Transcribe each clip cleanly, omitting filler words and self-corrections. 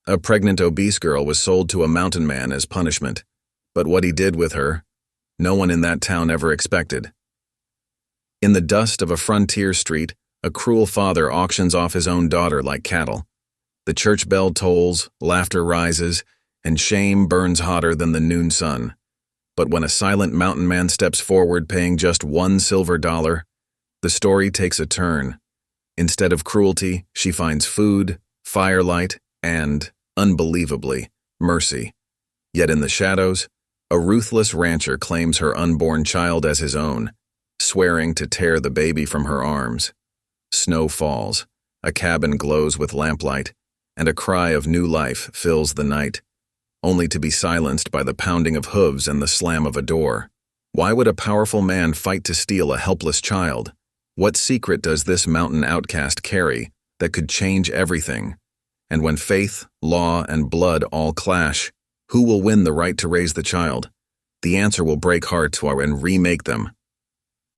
A pregnant obese girl was sold to a mountain man as punishment, but what he did with her, no one in that town ever expected. In the dust of a frontier street, a cruel father auctions off his own daughter like cattle. The church bell tolls, laughter rises, and shame burns hotter than the noon sun. But when a silent mountain man steps forward paying just $1 silver, the story takes a turn. Instead of cruelty, she finds food, firelight, and, unbelievably, mercy. Yet in the shadows, a ruthless rancher claims her unborn child as his own, swearing to tear the baby from her arms. Snow falls, a cabin glows with lamplight, and a cry of new life fills the night, only to be silenced by the pounding of hooves and the slam of a door. Why would a powerful man fight to steal a helpless child? What secret does this mountain outcast carry that could change everything? And when faith, law, and blood all clash, who will win the right to raise the child? The answer will break hearts and remake them.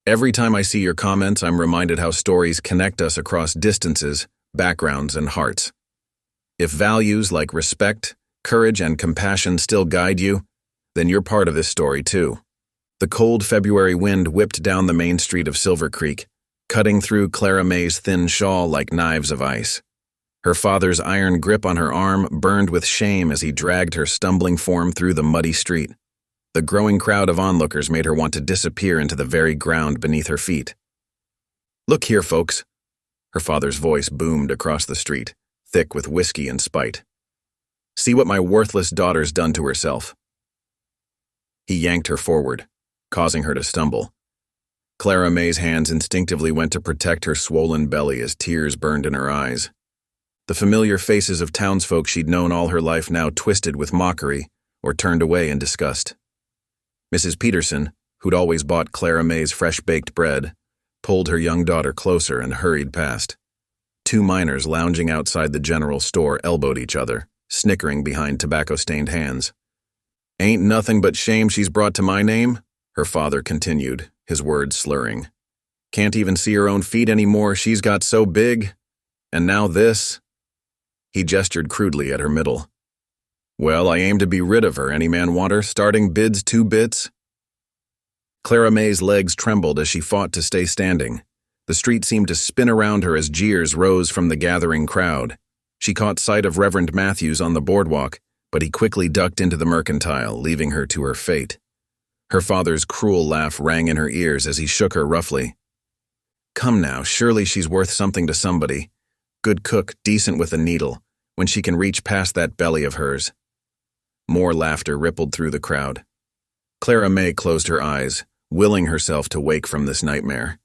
Every time I see your comments, I'm reminded how stories connect us across distances, backgrounds, and hearts. If values like respect, courage, and compassion still guide you, then you're part of this story too. The cold February wind whipped down the main street of Silver Creek, cutting through Clara May's thin shawl like knives of ice. Her father's iron grip on her arm burned with shame as he dragged her stumbling form through the muddy street. The growing crowd of onlookers made her want to disappear into the very ground beneath her feet. "Look here, folks," her father's voice boomed across the street, thick with whiskey and spite. "See what my worthless daughter's done to herself." He yanked her forward, causing her to stumble. Clara May's hands instinctively went to protect her swollen belly as tears burned in her eyes. The familiar faces of townsfolk she'd known all her life now twisted with mockery or turned away in disgust. Mrs. Peterson, who'd always bought Clara May's fresh-baked bread, pulled her young daughter closer and hurried past. Two miners lounging outside the general store elbowed each other, snickering behind tobacco-stained hands. "Ain't nothing but shame she's brought to my name," her father continued, his words slurring. "Can't even see her own feet anymore, she's got so big. And now this." He gestured crudely at her middle. "Well, I aim to be rid of her. Any man want her? Starting bids 2 bits?" Clara May's legs trembled as she fought to stay standing. The street seemed to spin around her as jeers rose from the gathering crowd. She caught sight of Reverend Matthews on the boardwalk, but he quickly ducked into the mercantile, leaving her to her fate. Her father's cruel laugh rang in her ears as he shook her roughly. "Come now, surely she's worth something to somebody. Good cook, decent with a needle, when she can reach past that belly of hers." More laughter rippled through the crowd. Clara May closed her eyes, willing herself to wake from this nightmare.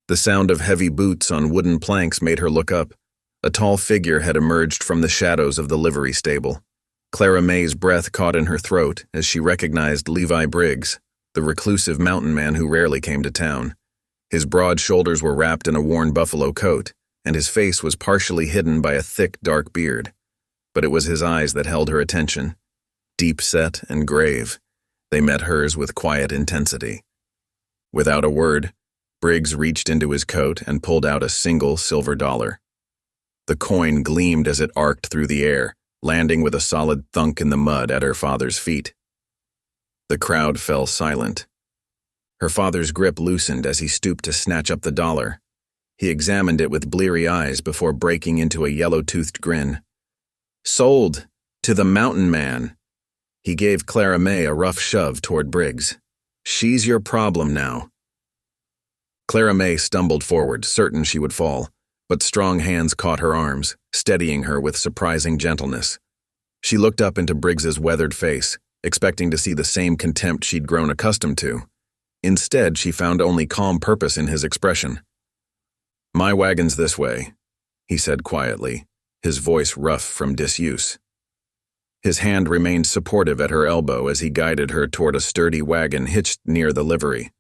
The sound of heavy boots on wooden planks made her look up. A tall figure had emerged from the shadows of the livery stable. Clara May's breath caught in her throat as she recognized Levi Briggs, the reclusive mountain man who rarely came to town. His broad shoulders were wrapped in a worn buffalo coat, and his face was partially hidden by a thick, dark beard. But it was his eyes that held her attention. Deep-set and grave, they met hers with quiet intensity. Without a word, Briggs reached into his coat and pulled out a single silver dollar. The coin gleamed as it arced through the air, landing with a solid thunk in the mud at her father's feet. The crowd fell silent. Her father's grip loosened as he stooped to snatch up the dollar. He examined it with bleary eyes before breaking into a yellow-toothed grin. "Sold! To the mountain man!" He gave Clara May a rough shove toward Briggs. "She's your problem now." Clara May stumbled forward, certain she would fall, but strong hands caught her arms, steadying her with surprising gentleness. She looked up into Briggs's weathered face, expecting to see the same contempt she'd grown accustomed to. Instead, she found only calm purpose in his expression. "My wagon's this way," he said quietly, his voice rough from disuse. His hand remained supportive at her elbow as he guided her toward a sturdy wagon hitched near the livery.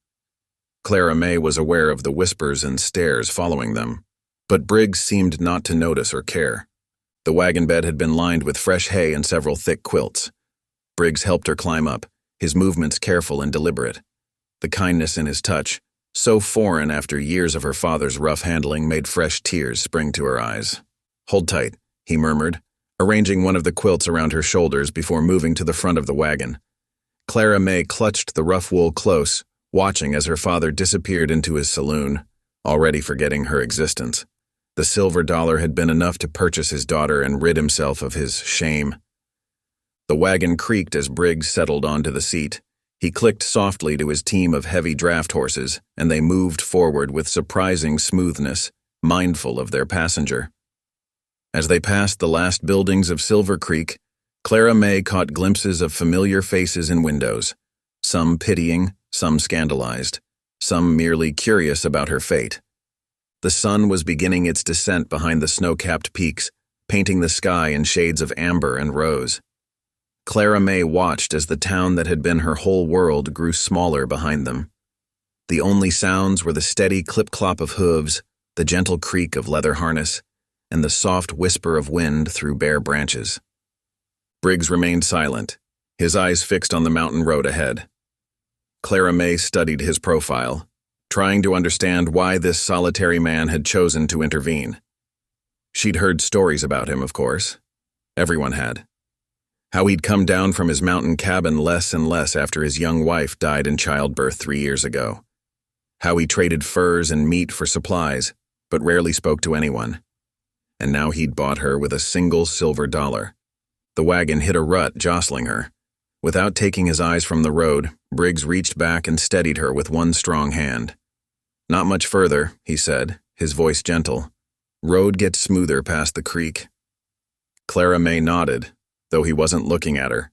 Clara May was aware of the whispers and stares following them, but Briggs seemed not to notice or care. The wagon bed had been lined with fresh hay and several thick quilts. Briggs helped her climb up, his movements careful and deliberate. The kindness in his touch, so foreign after years of her father's rough handling, made fresh tears spring to her eyes. "Hold tight," he murmured, arranging one of the quilts around her shoulders before moving to the front of the wagon. Clara May clutched the rough wool close, watching as her father disappeared into his saloon, already forgetting her existence. The silver dollar had been enough to purchase his daughter and rid himself of his shame. The wagon creaked as Briggs settled onto the seat. He clicked softly to his team of heavy draft horses, and they moved forward with surprising smoothness, mindful of their passenger. As they passed the last buildings of Silver Creek, Clara May caught glimpses of familiar faces in windows, some pitying, some scandalized, some merely curious about her fate. The sun was beginning its descent behind the snow-capped peaks, painting the sky in shades of amber and rose. Clara May watched as the town that had been her whole world grew smaller behind them. The only sounds were the steady clip-clop of hooves, the gentle creak of leather harness, and the soft whisper of wind through bare branches. Briggs remained silent, his eyes fixed on the mountain road ahead. Clara May studied his profile, trying to understand why this solitary man had chosen to intervene. She'd heard stories about him, of course. Everyone had. How he'd come down from his mountain cabin less and less after his young wife died in childbirth 3 years ago. How he traded furs and meat for supplies, but rarely spoke to anyone. And now he'd bought her with a single silver dollar. The wagon hit a rut, jostling her. Without taking his eyes from the road, Briggs reached back and steadied her with one strong hand. "Not much further," he said, his voice gentle. "Road gets smoother past the creek." Clara May nodded, though he wasn't looking at her.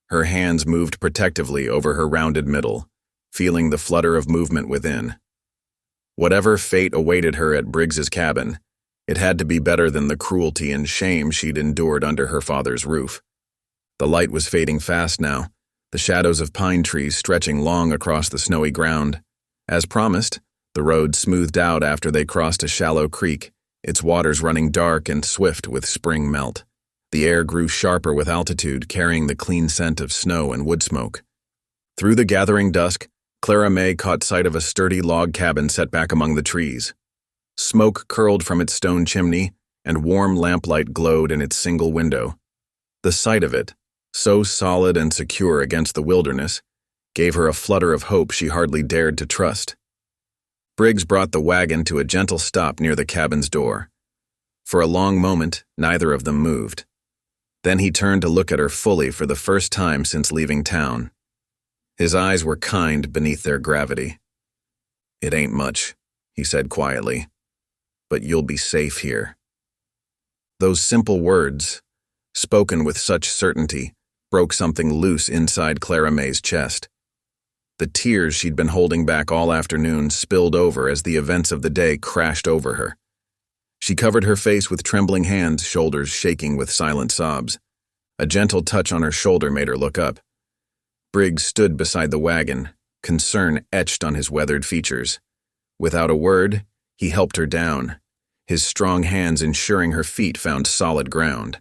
Her hands moved protectively over her rounded middle, feeling the flutter of movement within. Whatever fate awaited her at Briggs's cabin, it had to be better than the cruelty and shame she'd endured under her father's roof. The light was fading fast now, the shadows of pine trees stretching long across the snowy ground. As promised, the road smoothed out after they crossed a shallow creek, its waters running dark and swift with spring melt. The air grew sharper with altitude, carrying the clean scent of snow and wood smoke. Through the gathering dusk, Clara May caught sight of a sturdy log cabin set back among the trees. Smoke curled from its stone chimney, and warm lamplight glowed in its single window. The sight of it, so solid and secure against the wilderness, gave her a flutter of hope she hardly dared to trust. Briggs brought the wagon to a gentle stop near the cabin's door. For a long moment, neither of them moved. Then he turned to look at her fully for the first time since leaving town. His eyes were kind beneath their gravity. "It ain't much," he said quietly, "but you'll be safe here." Those simple words, spoken with such certainty, broke something loose inside Clara May's chest. The tears she'd been holding back all afternoon spilled over as the events of the day crashed over her. She covered her face with trembling hands, shoulders shaking with silent sobs. A gentle touch on her shoulder made her look up. Briggs stood beside the wagon, concern etched on his weathered features. Without a word, he helped her down, his strong hands ensuring her feet found solid ground.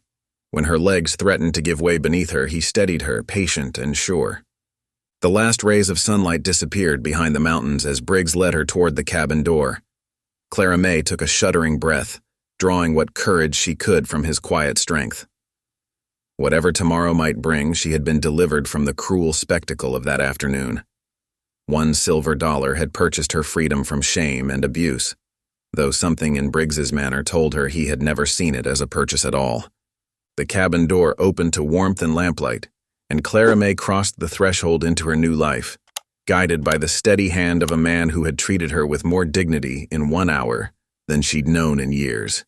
When her legs threatened to give way beneath her, he steadied her, patient and sure. The last rays of sunlight disappeared behind the mountains as Briggs led her toward the cabin door. Clara May took a shuddering breath, drawing what courage she could from his quiet strength. Whatever tomorrow might bring, she had been delivered from the cruel spectacle of that afternoon. $1 silver had purchased her freedom from shame and abuse, though something in Briggs's manner told her he had never seen it as a purchase at all. The cabin door opened to warmth and lamplight, and Clara May crossed the threshold into her new life, guided by the steady hand of a man who had treated her with more dignity in 1 hour than she'd known in years.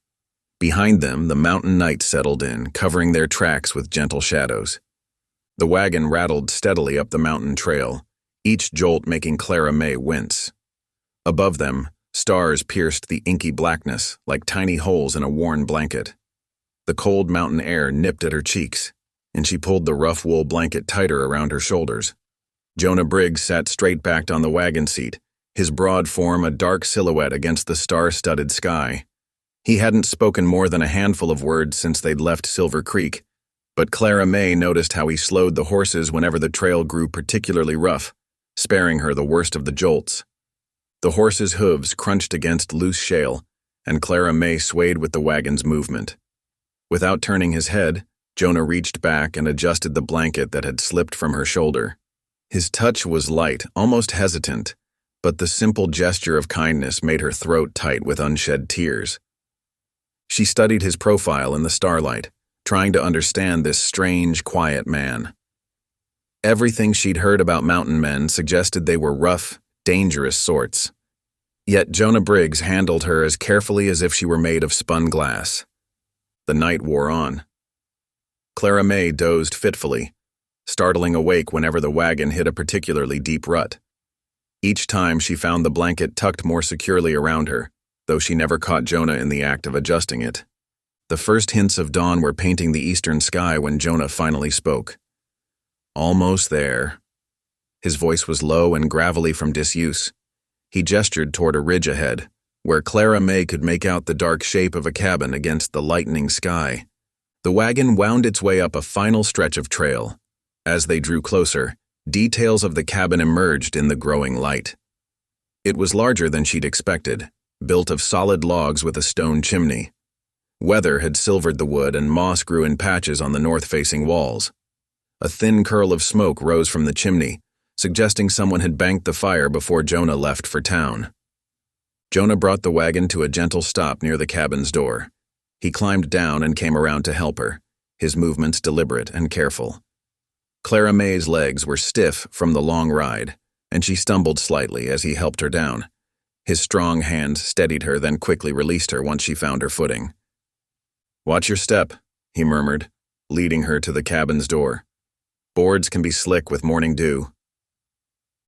Behind them, the mountain night settled in, covering their tracks with gentle shadows. The wagon rattled steadily up the mountain trail, each jolt making Clara May wince. Above them, stars pierced the inky blackness like tiny holes in a worn blanket. The cold mountain air nipped at her cheeks, and she pulled the rough wool blanket tighter around her shoulders. Jonah Briggs sat straight-backed on the wagon seat, his broad form a dark silhouette against the star-studded sky. He hadn't spoken more than a handful of words since they'd left Silver Creek, but Clara May noticed how he slowed the horses whenever the trail grew particularly rough, sparing her the worst of the jolts. The horses' hooves crunched against loose shale, and Clara May swayed with the wagon's movement. Without turning his head, Jonah reached back and adjusted the blanket that had slipped from her shoulder. His touch was light, almost hesitant, but the simple gesture of kindness made her throat tight with unshed tears. She studied his profile in the starlight, trying to understand this strange, quiet man. Everything she'd heard about mountain men suggested they were rough, dangerous sorts. Yet Jonah Briggs handled her as carefully as if she were made of spun glass. The night wore on. Clara May dozed fitfully, startling awake whenever the wagon hit a particularly deep rut. Each time she found the blanket tucked more securely around her, though she never caught Jonah in the act of adjusting it. The first hints of dawn were painting the eastern sky when Jonah finally spoke. "Almost there." His voice was low and gravelly from disuse. He gestured toward a ridge ahead, where Clara May could make out the dark shape of a cabin against the lightening sky. The wagon wound its way up a final stretch of trail. As they drew closer, details of the cabin emerged in the growing light. It was larger than she'd expected, built of solid logs with a stone chimney. Weather had silvered the wood and moss grew in patches on the north-facing walls. A thin curl of smoke rose from the chimney, suggesting someone had banked the fire before Jonah left for town. Jonah brought the wagon to a gentle stop near the cabin's door. He climbed down and came around to help her, his movements deliberate and careful. Clara May's legs were stiff from the long ride, and she stumbled slightly as he helped her down. His strong hand steadied her, then quickly released her once she found her footing. "Watch your step," he murmured, leading her to the cabin's door. "Boards can be slick with morning dew."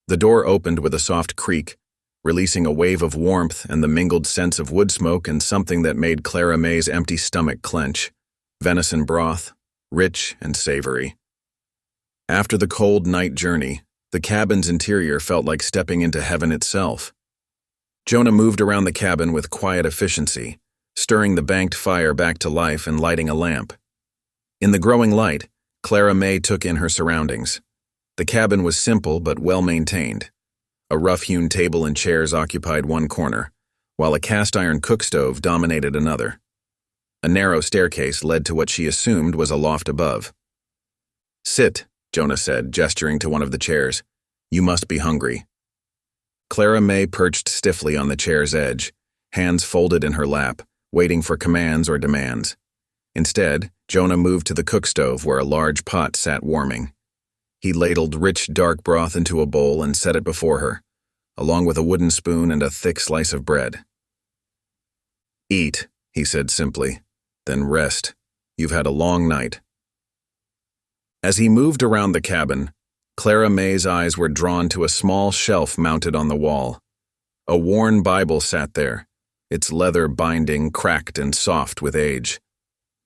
The door opened with a soft creak, releasing a wave of warmth and the mingled scents of wood smoke and something that made Clara May's empty stomach clench: venison broth, rich and savory. After the cold night journey, the cabin's interior felt like stepping into heaven itself. Jonah moved around the cabin with quiet efficiency, stirring the banked fire back to life and lighting a lamp. In the growing light, Clara May took in her surroundings. The cabin was simple but well-maintained. A rough-hewn table and chairs occupied one corner, while a cast-iron cook-stove dominated another. A narrow staircase led to what she assumed was a loft above. "Sit," Jonah said, gesturing to one of the chairs. "You must be hungry." Clara May perched stiffly on the chair's edge, hands folded in her lap, waiting for commands or demands. Instead, Jonah moved to the cook-stove where a large pot sat warming. He ladled rich, dark broth into a bowl and set it before her, along with a wooden spoon and a thick slice of bread. "Eat," he said simply, "then rest. You've had a long night." As he moved around the cabin, Clara May's eyes were drawn to a small shelf mounted on the wall. A worn Bible sat there, its leather binding cracked and soft with age.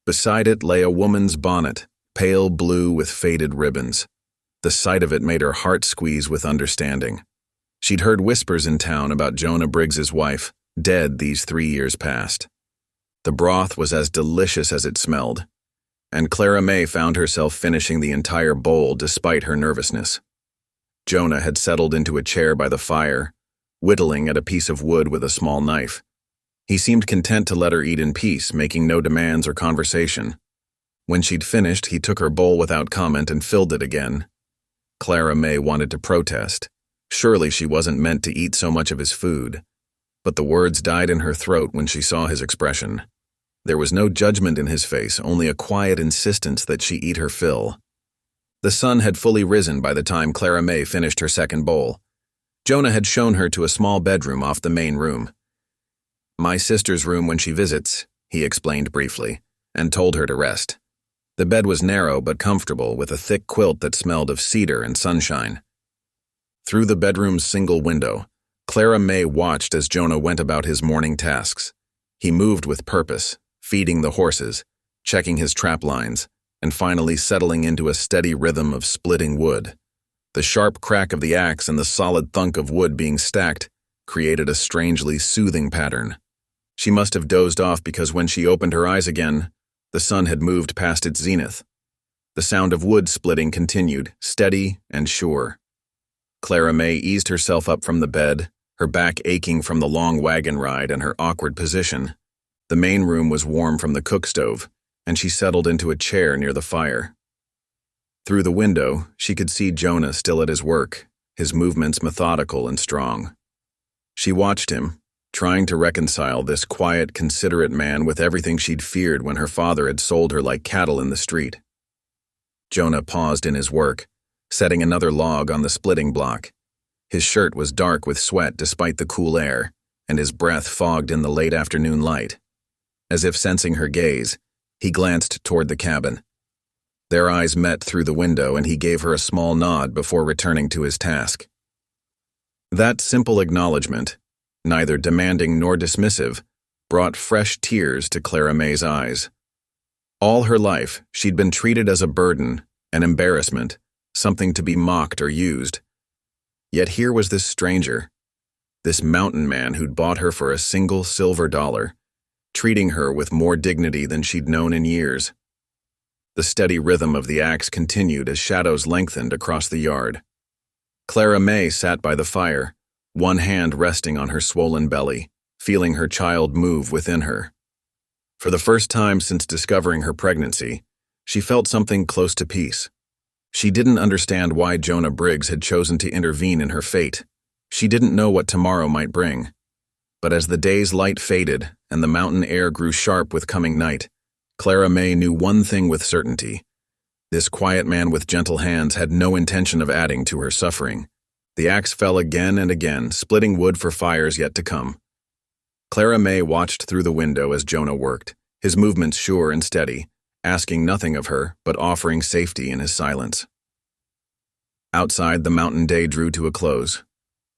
Beside it lay a woman's bonnet, pale blue with faded ribbons. The sight of it made her heart squeeze with understanding. She'd heard whispers in town about Jonah Briggs's wife, dead these 3 years past. The broth was as delicious as it smelled, and Clara May found herself finishing the entire bowl despite her nervousness. Jonah had settled into a chair by the fire, whittling at a piece of wood with a small knife. He seemed content to let her eat in peace, making no demands or conversation. When she'd finished, he took her bowl without comment and filled it again. Clara May wanted to protest. Surely she wasn't meant to eat so much of his food. But the words died in her throat when she saw his expression. There was no judgment in his face, only a quiet insistence that she eat her fill. The sun had fully risen by the time Clara May finished her second bowl. Jonah had shown her to a small bedroom off the main room. "My sister's room when she visits," he explained briefly, and told her to rest. The bed was narrow but comfortable, with a thick quilt that smelled of cedar and sunshine. Through the bedroom's single window, Clara May watched as Jonah went about his morning tasks. He moved with purpose, feeding the horses, checking his trap lines, and finally settling into a steady rhythm of splitting wood. The sharp crack of the axe and the solid thunk of wood being stacked created a strangely soothing pattern. She must have dozed off because when she opened her eyes again, the sun had moved past its zenith. The sound of wood splitting continued, steady and sure. Clara May eased herself up from the bed, her back aching from the long wagon ride and her awkward position. The main room was warm from the cook stove, and she settled into a chair near the fire. Through the window, she could see Jonah still at his work, his movements methodical and strong. She watched him, trying to reconcile this quiet, considerate man with everything she'd feared when her father had sold her like cattle in the street. Jonah paused in his work, setting another log on the splitting block. His shirt was dark with sweat despite the cool air, and his breath fogged in the late afternoon light. As if sensing her gaze, he glanced toward the cabin. Their eyes met through the window, and he gave her a small nod before returning to his task. That simple acknowledgement, neither demanding nor dismissive, brought fresh tears to Clara May's eyes. All her life, she'd been treated as a burden, an embarrassment, something to be mocked or used. Yet here was this stranger, this mountain man who'd bought her for a single silver dollar, treating her with more dignity than she'd known in years. The steady rhythm of the axe continued as shadows lengthened across the yard. Clara May sat by the fire, one hand resting on her swollen belly, feeling her child move within her. For the first time since discovering her pregnancy, she felt something close to peace. She didn't understand why Jonah Briggs had chosen to intervene in her fate. She didn't know what tomorrow might bring. But as the day's light faded and the mountain air grew sharp with coming night, Clara May knew one thing with certainty. This quiet man with gentle hands had no intention of adding to her suffering. The axe fell again and again, splitting wood for fires yet to come. Clara May watched through the window as Jonah worked, his movements sure and steady, asking nothing of her but offering safety in his silence. Outside, the mountain day drew to a close,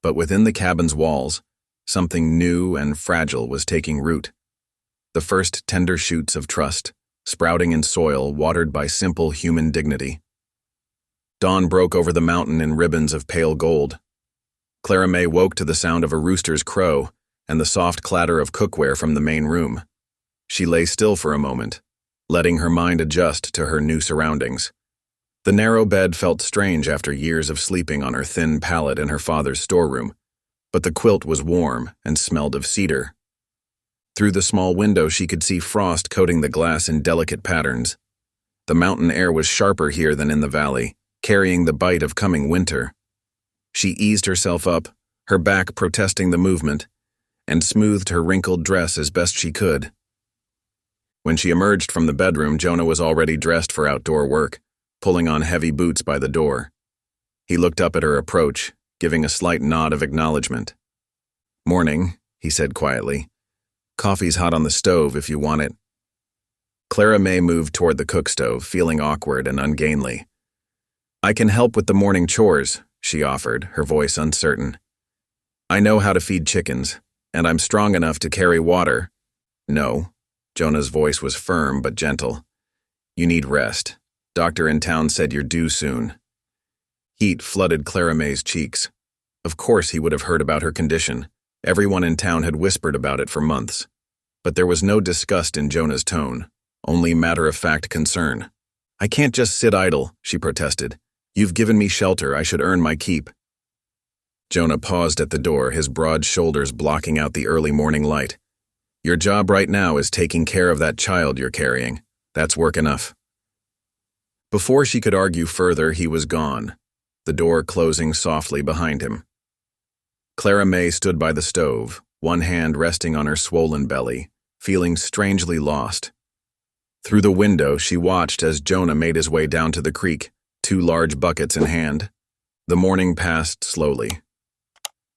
but within the cabin's walls, something new and fragile was taking root. The first tender shoots of trust, sprouting in soil watered by simple human dignity. Dawn broke over the mountain in ribbons of pale gold. Clara May woke to the sound of a rooster's crow and the soft clatter of cookware from the main room. She lay still for a moment, letting her mind adjust to her new surroundings. The narrow bed felt strange after years of sleeping on her thin pallet in her father's storeroom, but the quilt was warm and smelled of cedar. Through the small window she could see frost coating the glass in delicate patterns. The mountain air was sharper here than in the valley, carrying the bite of coming winter. She eased herself up, her back protesting the movement, and smoothed her wrinkled dress as best she could. When she emerged from the bedroom, Jonah was already dressed for outdoor work, pulling on heavy boots by the door. He looked up at her approach, giving a slight nod of acknowledgement. "Morning," he said quietly. "Coffee's hot on the stove if you want it." Clara May moved toward the cook stove, feeling awkward and ungainly. "I can help with the morning chores," she offered, her voice uncertain. "I know how to feed chickens, and I'm strong enough to carry water." "No." Jonah's voice was firm but gentle. "You need rest. Doctor in town said you're due soon." Heat flooded Clara May's cheeks. Of course he would have heard about her condition. Everyone in town had whispered about it for months. But there was no disgust in Jonah's tone, only matter-of-fact concern. "I can't just sit idle," she protested. "You've given me shelter, I should earn my keep." Jonah paused at the door, his broad shoulders blocking out the early morning light. "Your job right now is taking care of that child you're carrying. That's work enough." Before she could argue further, he was gone, the door closing softly behind him. Clara May stood by the stove, one hand resting on her swollen belly, feeling strangely lost. Through the window, she watched as Jonah made his way down to the creek, 2 large buckets in hand. The morning passed slowly.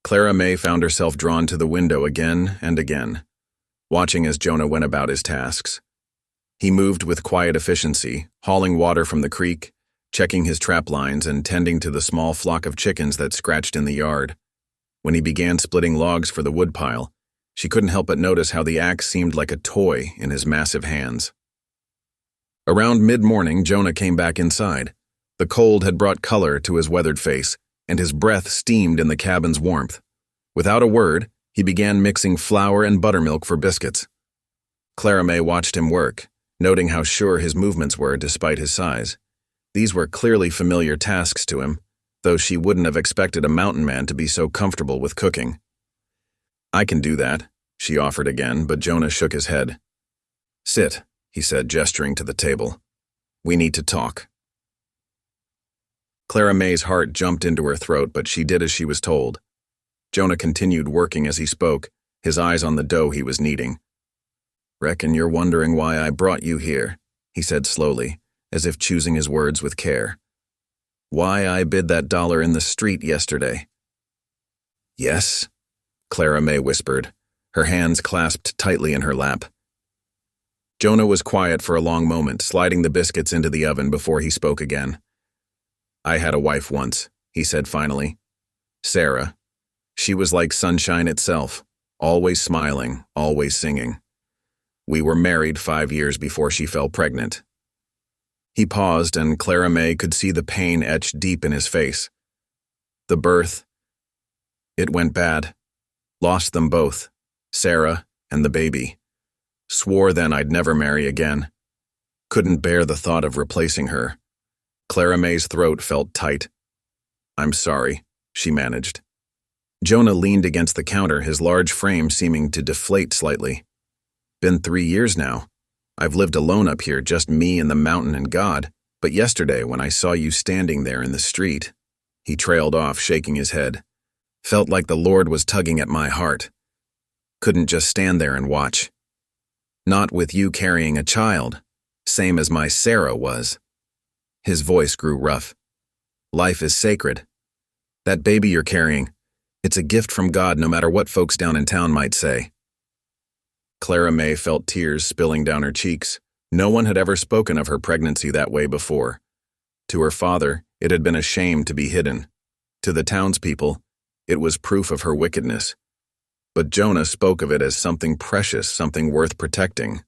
Clara May found herself drawn to the window again and again, watching as Jonah went about his tasks. He moved with quiet efficiency, hauling water from the creek, checking his trap lines, and tending to the small flock of chickens that scratched in the yard. When he began splitting logs for the woodpile, she couldn't help but notice how the axe seemed like a toy in his massive hands. Around mid-morning, Jonah came back inside. The cold had brought color to his weathered face, and his breath steamed in the cabin's warmth. Without a word, he began mixing flour and buttermilk for biscuits. Clara May watched him work, noting how sure his movements were despite his size. These were clearly familiar tasks to him, though she wouldn't have expected a mountain man to be so comfortable with cooking. "I can do that," she offered again, but Jonah shook his head. "Sit," he said, gesturing to the table. We need to talk. Clara May's heart jumped into her throat, but she did as she was told. Jonah continued working as he spoke, his eyes on the dough he was kneading. Reckon you're wondering why I brought you here, he said slowly, as if choosing his words with care. Why I bid that $1 in the street yesterday. Yes, Clara May whispered, her hands clasped tightly in her lap. Jonah was quiet for a long moment, sliding the biscuits into the oven before he spoke again. I had a wife once, he said finally. Sarah. She was like sunshine itself, always smiling, always singing. We were married 5 years before she fell pregnant. He paused, and Clara May could see the pain etched deep in his face. The birth. It went bad. Lost them both, Sarah and the baby. Swore then I'd never marry again. Couldn't bear the thought of replacing her. Clara May's throat felt tight. I'm sorry, she managed. Jonah leaned against the counter, his large frame seeming to deflate slightly. Been 3 years now. I've lived alone up here, just me and the mountain and God, but yesterday when I saw you standing there in the street, he trailed off, shaking his head. Felt like the Lord was tugging at my heart. Couldn't just stand there and watch. Not with you carrying a child, same as my Sarah was. His voice grew rough. Life is sacred. That baby you're carrying, it's a gift from God no matter what folks down in town might say. Clara May felt tears spilling down her cheeks. No one had ever spoken of her pregnancy that way before. To her father, it had been a shame to be hidden. To the townspeople, it was proof of her wickedness. But Jonah spoke of it as something precious, something worth protecting.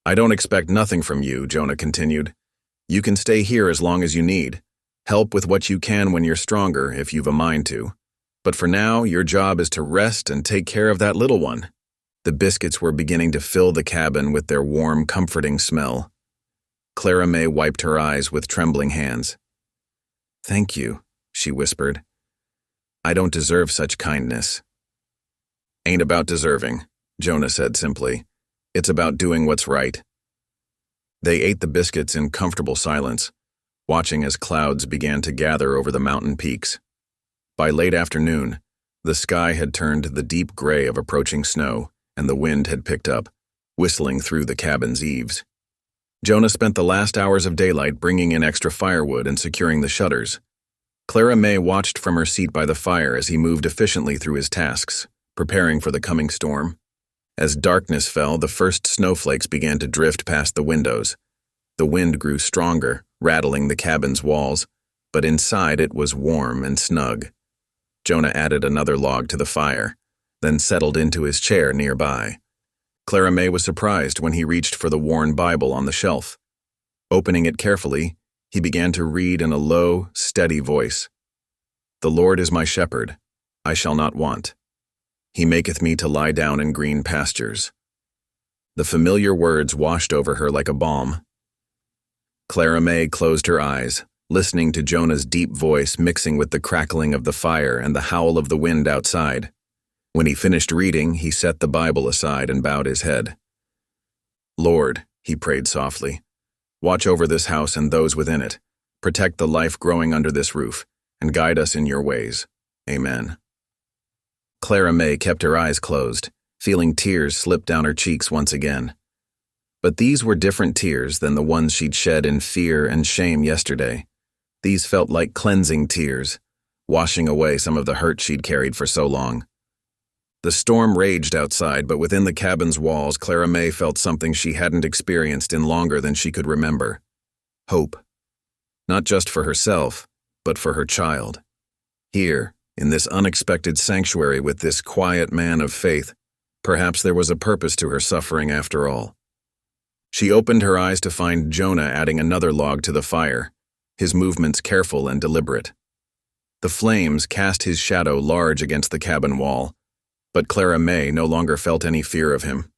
I don't expect nothing from you, Jonah continued. You can stay here as long as you need. Help with what you can when you're stronger, if you've a mind to. But for now, your job is to rest and take care of that little one. The biscuits were beginning to fill the cabin with their warm, comforting smell. Clara May wiped her eyes with trembling hands. Thank you, she whispered. I don't deserve such kindness. Ain't about deserving, Jonah said simply. It's about doing what's right. They ate the biscuits in comfortable silence, watching as clouds began to gather over the mountain peaks. By late afternoon, the sky had turned the deep gray of approaching snow, and the wind had picked up, whistling through the cabin's eaves. Jonah spent the last hours of daylight bringing in extra firewood and securing the shutters. Clara May watched from her seat by the fire as he moved efficiently through his tasks, preparing for the coming storm. As darkness fell, the first snowflakes began to drift past the windows. The wind grew stronger, rattling the cabin's walls, but inside it was warm and snug. Jonah added another log to the fire, then settled into his chair nearby. Clara May was surprised when he reached for the worn Bible on the shelf. Opening it carefully, he began to read in a low, steady voice. The Lord is my shepherd, I shall not want. He maketh me to lie down in green pastures. The familiar words washed over her like a balm. Clara May closed her eyes, listening to Jonah's deep voice mixing with the crackling of the fire and the howl of the wind outside. When he finished reading, he set the Bible aside and bowed his head. Lord, he prayed softly, watch over this house and those within it, protect the life growing under this roof, and guide us in your ways. Amen. Clara May kept her eyes closed, feeling tears slip down her cheeks once again. But these were different tears than the ones she'd shed in fear and shame yesterday. These felt like cleansing tears, washing away some of the hurt she'd carried for so long. The storm raged outside, but within the cabin's walls, Clara May felt something she hadn't experienced in longer than she could remember. Hope. Not just for herself, but for her child. Here, in this unexpected sanctuary with this quiet man of faith, perhaps there was a purpose to her suffering after all. She opened her eyes to find Jonah adding another log to the fire, his movements careful and deliberate. The flames cast his shadow large against the cabin wall, but Clara May no longer felt any fear of him.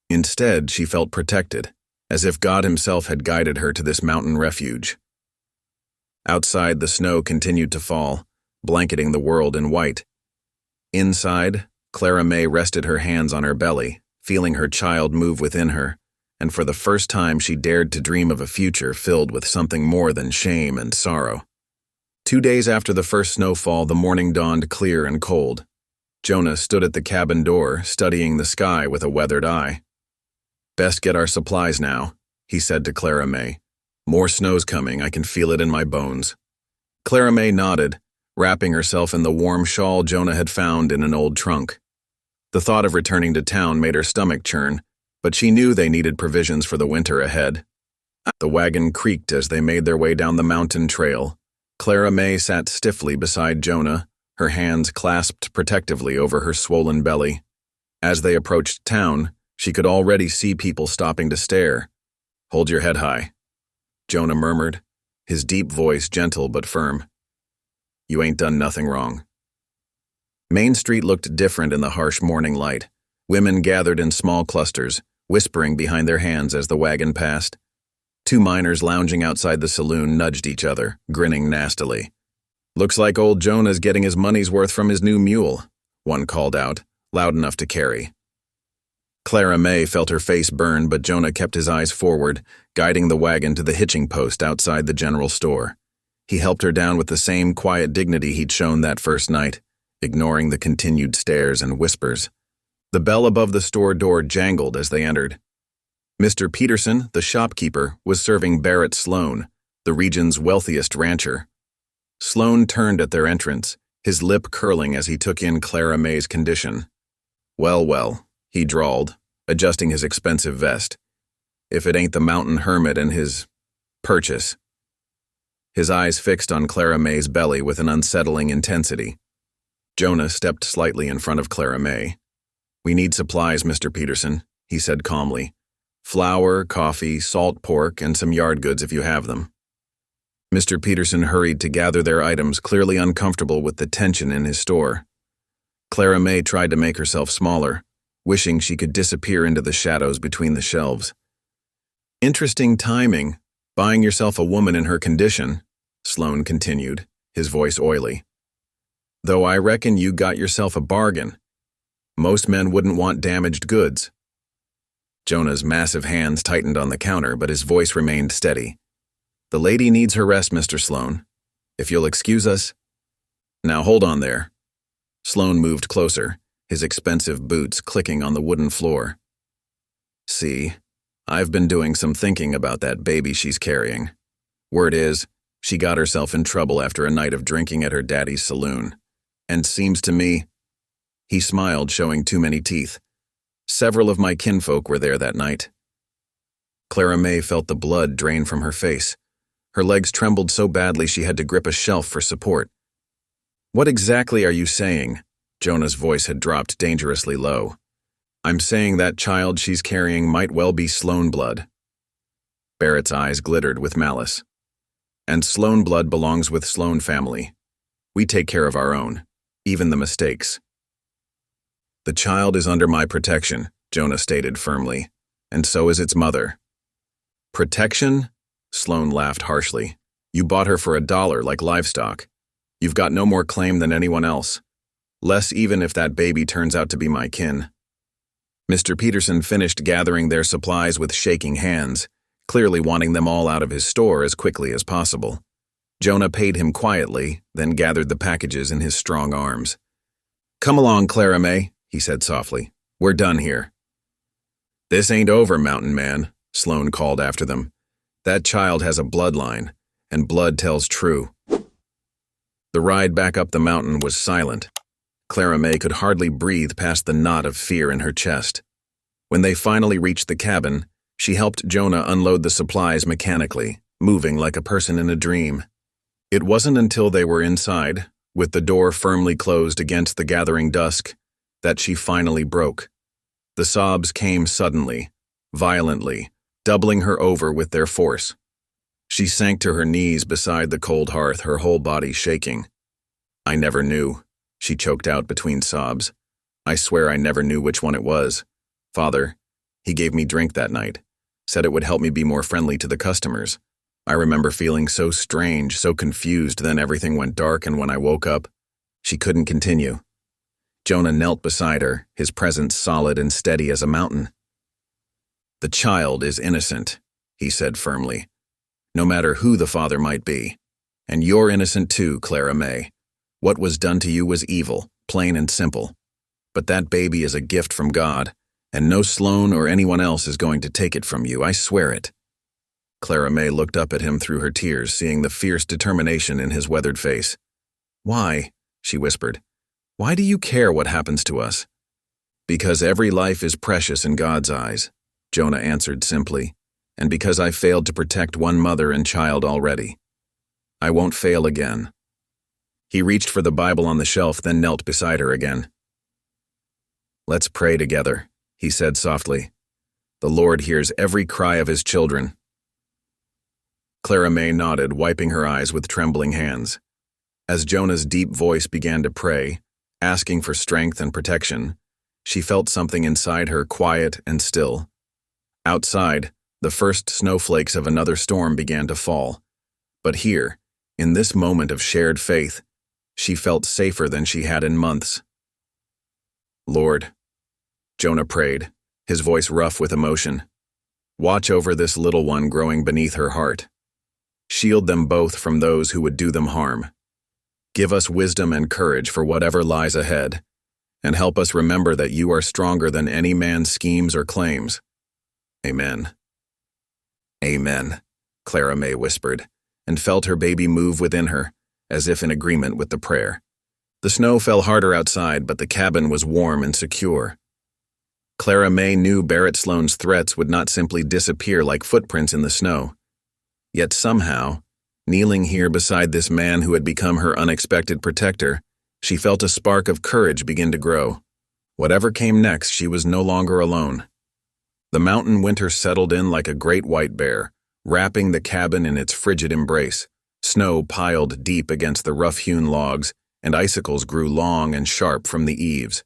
Instead, she felt protected, as if God himself had guided her to this mountain refuge. Outside, the snow continued to fall, blanketing the world in white. Inside, Clara May rested her hands on her belly, feeling her child move within her, and for the first time she dared to dream of a future filled with something more than shame and sorrow. 2 days after the first snowfall, the morning dawned clear and cold. Jonah stood at the cabin door, studying the sky with a weathered eye. "Best get our supplies now," he said to Clara May. "More snow's coming, I can feel it in my bones." Clara May nodded, wrapping herself in the warm shawl Jonah had found in an old trunk. The thought of returning to town made her stomach churn, but she knew they needed provisions for the winter ahead. The wagon creaked as they made their way down the mountain trail. Clara May sat stiffly beside Jonah, her hands clasped protectively over her swollen belly. As they approached town, she could already see people stopping to stare. "Hold your head high," Jonah murmured, his deep voice gentle but firm. "You ain't done nothing wrong." Main Street looked different in the harsh morning light. Women gathered in small clusters, whispering behind their hands as the wagon passed. 2 miners lounging outside the saloon nudged each other, grinning nastily. "Looks like old Jonah's getting his money's worth from his new mule," one called out, loud enough to carry. Clara May felt her face burn, but Jonah kept his eyes forward, guiding the wagon to the hitching post outside the general store. He helped her down with the same quiet dignity he'd shown that first night, ignoring the continued stares and whispers. The bell above the store door jangled as they entered. Mr. Peterson, the shopkeeper, was serving Barrett Sloan, the region's wealthiest rancher. Sloan turned at their entrance, his lip curling as he took in Clara May's condition. Well, he drawled, adjusting his expensive vest. "If it ain't the mountain hermit and his purchase." His eyes fixed on Clara May's belly with an unsettling intensity. Jonah stepped slightly in front of Clara May. "We need supplies, Mr. Peterson," he said calmly. "Flour, coffee, salt pork, and some yard goods if you have them." Mr. Peterson hurried to gather their items, clearly uncomfortable with the tension in his store. Clara May tried to make herself smaller, wishing she could disappear into the shadows between the shelves. "Interesting timing, buying yourself a woman in her condition," Sloan continued, his voice oily. "Though I reckon you got yourself a bargain. Most men wouldn't want damaged goods." Jonah's massive hands tightened on the counter, but his voice remained steady. "The lady needs her rest, Mr. Sloan. If you'll excuse us." "Now hold on there." Sloan moved closer, his expensive boots clicking on the wooden floor. "See, I've been doing some thinking about that baby she's carrying. Word is, she got herself in trouble after a night of drinking at her daddy's saloon. And seems to me—" He smiled, showing too many teeth. "Several of my kinfolk were there that night." Clara May felt the blood drain from her face. Her legs trembled so badly she had to grip a shelf for support. "What exactly are you saying?" Jonah's voice had dropped dangerously low. "I'm saying that child she's carrying might well be Sloan blood." Barrett's eyes glittered with malice. "And Sloan blood belongs with Sloan family. We take care of our own, even the mistakes." "The child is under my protection," Jonah stated firmly, "and so is its mother." "Protection?" Sloan laughed harshly. "You bought her for $1 like livestock. You've got no more claim than anyone else. Less even if that baby turns out to be my kin." Mr. Peterson finished gathering their supplies with shaking hands, clearly wanting them all out of his store as quickly as possible. Jonah paid him quietly, then gathered the packages in his strong arms. "Come along, Clara May," he said softly. "We're done here." "This ain't over, Mountain Man," Sloan called after them. "That child has a bloodline, and blood tells true." The ride back up the mountain was silent. Clara May could hardly breathe past the knot of fear in her chest. When they finally reached the cabin, she helped Jonah unload the supplies mechanically, moving like a person in a dream. It wasn't until they were inside, with the door firmly closed against the gathering dusk, that she finally broke. The sobs came suddenly, violently, doubling her over with their force. She sank to her knees beside the cold hearth, her whole body shaking. "I never knew," she choked out between sobs. "I swear I never knew which one it was. Father, he gave me drink that night, said it would help me be more friendly to the customers. I remember feeling so strange, so confused, then everything went dark, and when I woke up..." She couldn't continue. Jonah knelt beside her, his presence solid and steady as a mountain. "The child is innocent," he said firmly, "no matter who the father might be. And you're innocent too, Clara May. What was done to you was evil, plain and simple. But that baby is a gift from God, and no Sloan or anyone else is going to take it from you, I swear it." Clara May looked up at him through her tears, seeing the fierce determination in his weathered face. "Why?" she whispered. "Why do you care what happens to us?" "Because every life is precious in God's eyes," Jonah answered simply, "and because I failed to protect one mother and child already. I won't fail again." He reached for the Bible on the shelf, then knelt beside her again. "Let's pray together," he said softly. "The Lord hears every cry of his children." Clara May nodded, wiping her eyes with trembling hands. As Jonah's deep voice began to pray, asking for strength and protection, she felt something inside her quiet and still. Outside, the first snowflakes of another storm began to fall. But here, in this moment of shared faith, she felt safer than she had in months. "Lord," Jonah prayed, his voice rough with emotion, "watch over this little one growing beneath her heart. Shield them both from those who would do them harm. Give us wisdom and courage for whatever lies ahead, and help us remember that you are stronger than any man's schemes or claims. Amen." "Amen," Clara May whispered, and felt her baby move within her, as if in agreement with the prayer. The snow fell harder outside, but the cabin was warm and secure. Clara May knew Barrett Sloane's threats would not simply disappear like footprints in the snow. Yet somehow, kneeling here beside this man who had become her unexpected protector, she felt a spark of courage begin to grow. Whatever came next, she was no longer alone. The mountain winter settled in like a great white bear, wrapping the cabin in its frigid embrace. Snow piled deep against the rough-hewn logs, and icicles grew long and sharp from the eaves.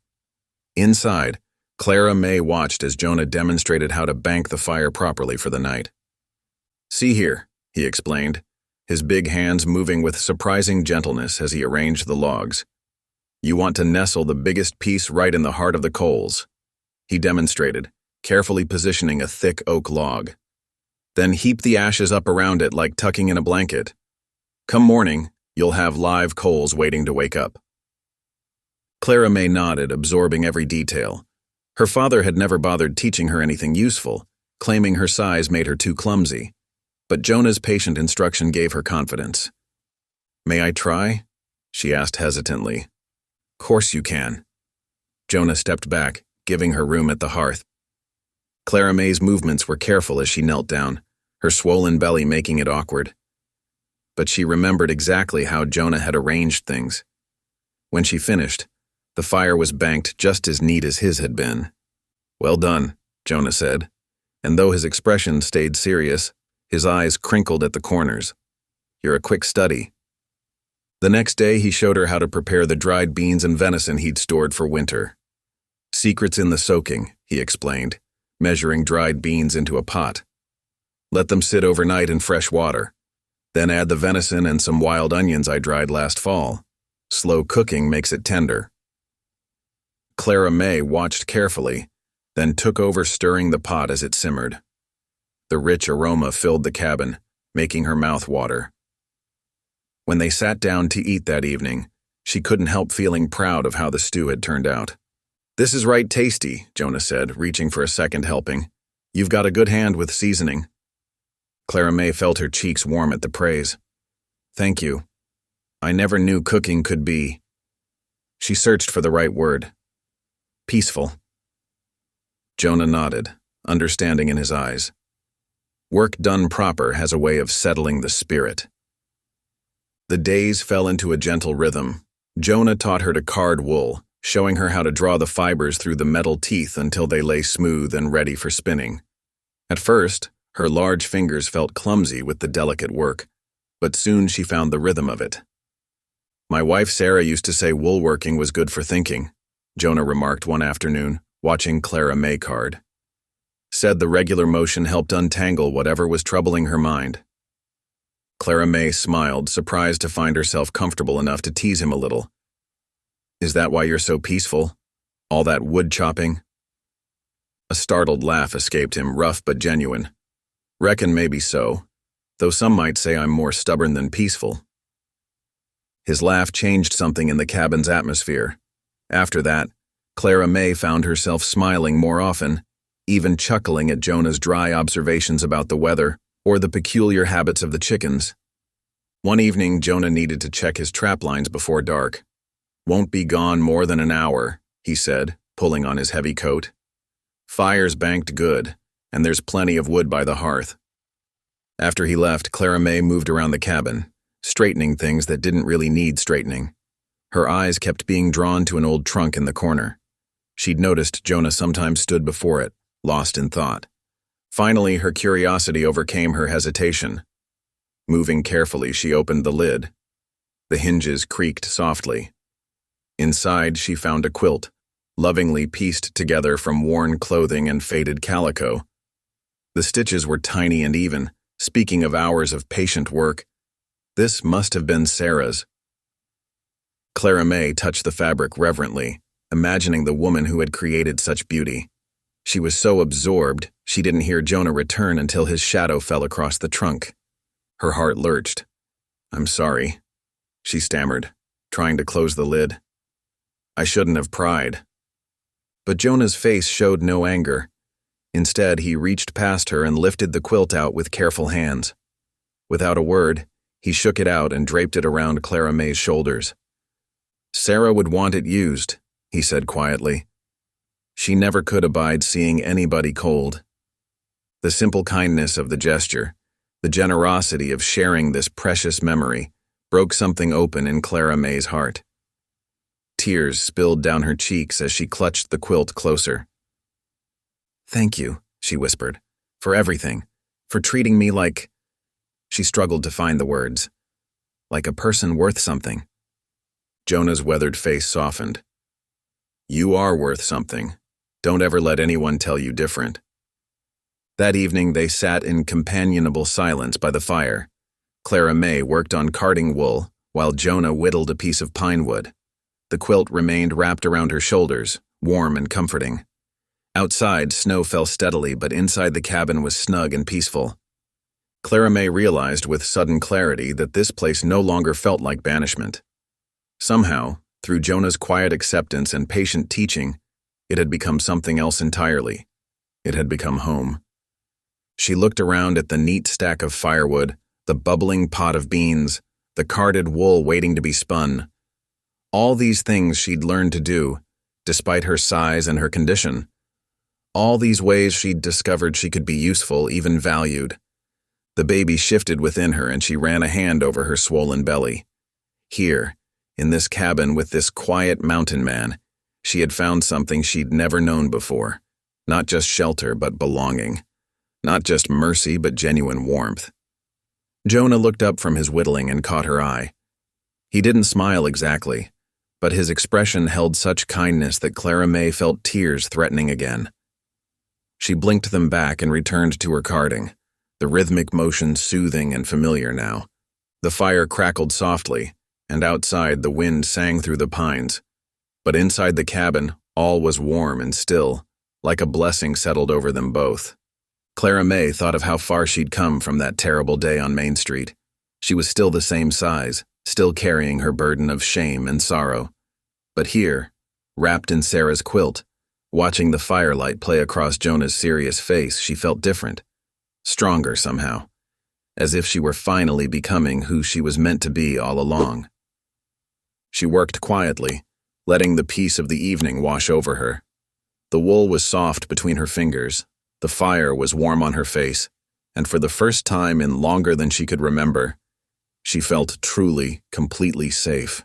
Inside, Clara May watched as Jonah demonstrated how to bank the fire properly for the night. "See here," he explained, his big hands moving with surprising gentleness as he arranged the logs. "You want to nestle the biggest piece right in the heart of the coals." He demonstrated, carefully positioning a thick oak log. "Then heap the ashes up around it like tucking in a blanket. Come morning, you'll have live coals waiting to wake up." Clara May nodded, absorbing every detail. Her father had never bothered teaching her anything useful, claiming her size made her too clumsy. But Jonah's patient instruction gave her confidence. "May I try?" she asked hesitantly. "Course you can." Jonah stepped back, giving her room at the hearth. Clara May's movements were careful as she knelt down, her swollen belly making it awkward. But she remembered exactly how Jonah had arranged things. When she finished, the fire was banked just as neat as his had been. "Well done," Jonah said, and though his expression stayed serious, his eyes crinkled at the corners. "You're a quick study." The next day, he showed her how to prepare the dried beans and venison he'd stored for winter. "Secrets in the soaking," he explained, measuring dried beans into a pot. "Let them sit overnight in fresh water. Then add the venison and some wild onions I dried last fall. Slow cooking makes it tender." Clara May watched carefully, then took over stirring the pot as it simmered. The rich aroma filled the cabin, making her mouth water. When they sat down to eat that evening, she couldn't help feeling proud of how the stew had turned out. "This is right tasty," Jonah said, reaching for a second helping. "You've got a good hand with seasoning." Clara May felt her cheeks warm at the praise. "Thank you. I never knew cooking could be—" She searched for the right word. "Peaceful." Jonah nodded, understanding in his eyes. Work done proper has a way of settling the spirit. The days fell into a gentle rhythm. Jonah taught her to card wool, showing her how to draw the fibers through the metal teeth until they lay smooth and ready for spinning. At first, her large fingers felt clumsy with the delicate work, but soon she found the rhythm of it. "My wife Sarah used to say woolworking was good for thinking," Jonah remarked one afternoon, watching Clara May card. Said the regular motion helped untangle whatever was troubling her mind. Clara May smiled, surprised to find herself comfortable enough to tease him a little. "Is that why you're so peaceful? All that wood chopping?" A startled laugh escaped him, rough but genuine. Reckon maybe so, though some might say I'm more stubborn than peaceful. His laugh changed something in the cabin's atmosphere. After that, Clara May found herself smiling more often, even chuckling at Jonah's dry observations about the weather or the peculiar habits of the chickens. One evening, Jonah needed to check his trap lines before dark. "Won't be gone more than an hour," he said, pulling on his heavy coat. "Fire's banked good, and there's plenty of wood by the hearth." After he left, Clara May moved around the cabin, straightening things that didn't really need straightening. Her eyes kept being drawn to an old trunk in the corner. She'd noticed Jonah sometimes stood before it, lost in thought. Finally, her curiosity overcame her hesitation. Moving carefully, she opened the lid. The hinges creaked softly. Inside, she found a quilt, lovingly pieced together from worn clothing and faded calico. The stitches were tiny and even, speaking of hours of patient work. This must have been Sarah's. Clara May touched the fabric reverently, imagining the woman who had created such beauty. She was so absorbed, she didn't hear Jonah return until his shadow fell across the trunk. Her heart lurched. "I'm sorry," she stammered, trying to close the lid. "I shouldn't have pried." But Jonah's face showed no anger. Instead, he reached past her and lifted the quilt out with careful hands. Without a word, he shook it out and draped it around Clara May's shoulders. "Sarah would want it used," he said quietly. She never could abide seeing anybody cold. The simple kindness of the gesture, the generosity of sharing this precious memory, broke something open in Clara May's heart. Tears spilled down her cheeks as she clutched the quilt closer. "Thank you," she whispered, "for everything, for treating me like—" She struggled to find the words. "Like a person worth something." Jonah's weathered face softened. "You are worth something. Don't ever let anyone tell you different." That evening, they sat in companionable silence by the fire. Clara May worked on carding wool, while Jonah whittled a piece of pine wood. The quilt remained wrapped around her shoulders, warm and comforting. Outside, snow fell steadily, but inside the cabin was snug and peaceful. Clara May realized with sudden clarity that this place no longer felt like banishment. Somehow, through Jonah's quiet acceptance and patient teaching, it had become something else entirely. It had become home. She looked around at the neat stack of firewood, the bubbling pot of beans, the carded wool waiting to be spun. All these things she'd learned to do, despite her size and her condition. All these ways she'd discovered she could be useful, even valued. The baby shifted within her and she ran a hand over her swollen belly. Here, in this cabin with this quiet mountain man, she had found something she'd never known before. Not just shelter, but belonging. Not just mercy, but genuine warmth. Jonah looked up from his whittling and caught her eye. He didn't smile exactly, but his expression held such kindness that Clara May felt tears threatening again. She blinked them back and returned to her carding, the rhythmic motion soothing and familiar now. The fire crackled softly, and outside the wind sang through the pines. But inside the cabin, all was warm and still, like a blessing settled over them both. Clara May thought of how far she'd come from that terrible day on Main Street. She was still the same size, still carrying her burden of shame and sorrow. But here, wrapped in Sarah's quilt, watching the firelight play across Jonah's serious face, she felt different, stronger somehow, as if she were finally becoming who she was meant to be all along. She worked quietly, letting the peace of the evening wash over her. The wool was soft between her fingers, the fire was warm on her face, and for the first time in longer than she could remember, she felt truly, completely safe.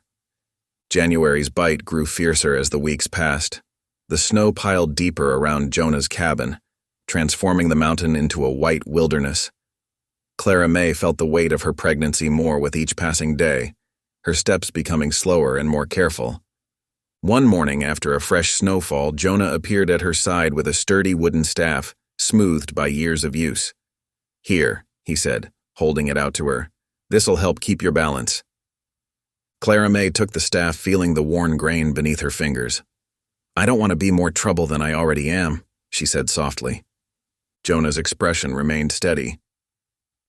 January's bite grew fiercer as the weeks passed. The snow piled deeper around Jonah's cabin, transforming the mountain into a white wilderness. Clara May felt the weight of her pregnancy more with each passing day, her steps becoming slower and more careful. One morning after a fresh snowfall, Jonah appeared at her side with a sturdy wooden staff, smoothed by years of use. "Here," he said, holding it out to her. "This'll help keep your balance." Clara May took the staff, feeling the worn grain beneath her fingers. "I don't want to be more trouble than I already am," she said softly. Jonah's expression remained steady.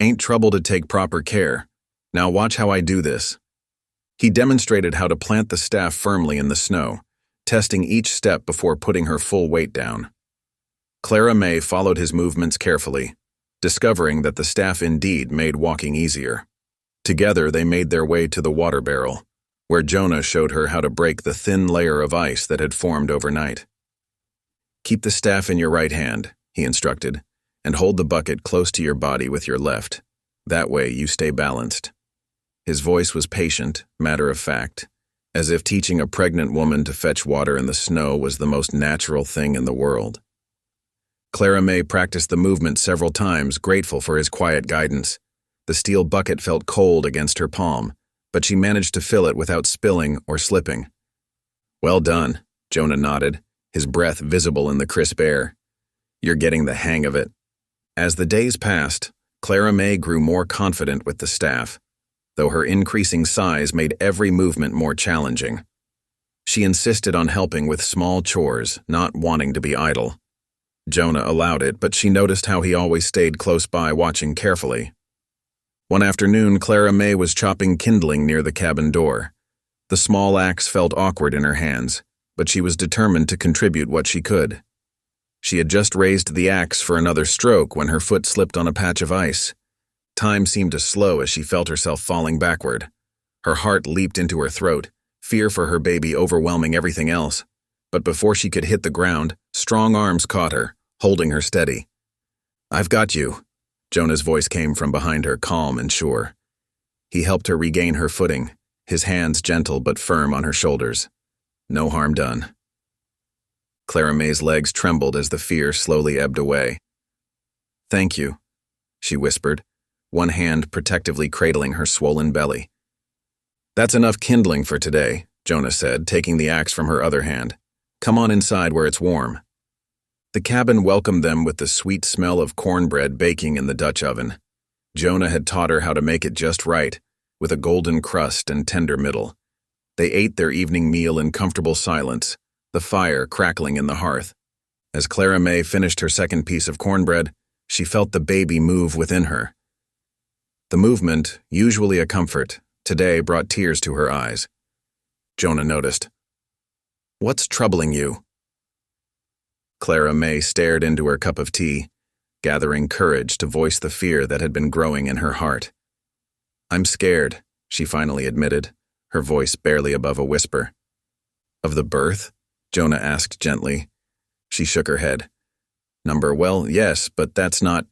Ain't trouble to take proper care. Now watch how I do this. He demonstrated how to plant the staff firmly in the snow, testing each step before putting her full weight down. Clara May followed his movements carefully, discovering that the staff indeed made walking easier. Together they made their way to the water barrel, where Jonah showed her how to break the thin layer of ice that had formed overnight. Keep the staff in your right hand, he instructed, and hold the bucket close to your body with your left. That way you stay balanced. His voice was patient, matter-of-fact, as if teaching a pregnant woman to fetch water in the snow was the most natural thing in the world. Clara May practiced the movement several times, grateful for his quiet guidance. The steel bucket felt cold against her palm, but she managed to fill it without spilling or slipping. Well done, Jonah nodded, his breath visible in the crisp air. You're getting the hang of it. As the days passed, Clara May grew more confident with the staff, though her increasing size made every movement more challenging. She insisted on helping with small chores, not wanting to be idle. Jonah allowed it, but she noticed how he always stayed close by, watching carefully. One afternoon, Clara May was chopping kindling near the cabin door. The small axe felt awkward in her hands, but she was determined to contribute what she could. She had just raised the axe for another stroke when her foot slipped on a patch of ice. Time seemed to slow as she felt herself falling backward. Her heart leaped into her throat, fear for her baby overwhelming everything else. But before she could hit the ground, strong arms caught her, holding her steady. I've got you. Jonah's voice came from behind her, calm and sure. He helped her regain her footing, his hands gentle but firm on her shoulders. No harm done. Clara May's legs trembled as the fear slowly ebbed away. Thank you, she whispered, one hand protectively cradling her swollen belly. That's enough kindling for today, Jonah said, taking the axe from her other hand. Come on inside where it's warm. The cabin welcomed them with the sweet smell of cornbread baking in the Dutch oven. Jonah had taught her how to make it just right, with a golden crust and tender middle. They ate their evening meal in comfortable silence, the fire crackling in the hearth. As Clara May finished her second piece of cornbread, she felt the baby move within her. The movement, usually a comfort, today brought tears to her eyes. Jonah noticed. What's troubling you? Clara May stared into her cup of tea, gathering courage to voice the fear that had been growing in her heart. I'm scared, she finally admitted, her voice barely above a whisper. Of the birth? Jonah asked gently. She shook her head. Well, yes, but that's not...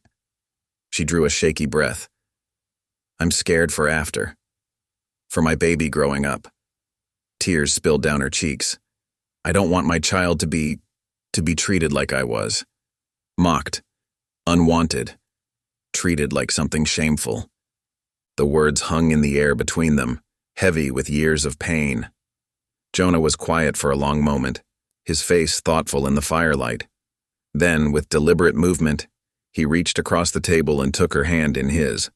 She drew a shaky breath. I'm scared for after. For my baby growing up. Tears spilled down her cheeks. I don't want my child to be treated like I was. Mocked. Unwanted. Treated like something shameful. The words hung in the air between them, heavy with years of pain. Jonah was quiet for a long moment, his face thoughtful in the firelight. Then, with deliberate movement, he reached across the table and took her hand in his.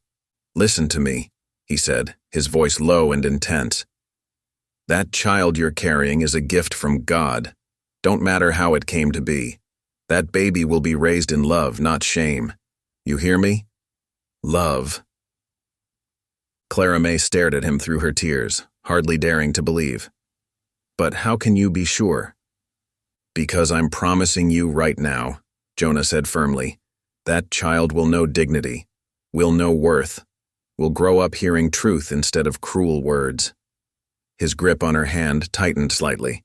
Listen to me, he said, his voice low and intense. That child you're carrying is a gift from God. Don't matter how it came to be. That baby will be raised in love, not shame. You hear me? Love. Clara May stared at him through her tears, hardly daring to believe. But how can you be sure? Because I'm promising you right now, Jonah said firmly. That child will know dignity, will know worth, will grow up hearing truth instead of cruel words. His grip on her hand tightened slightly.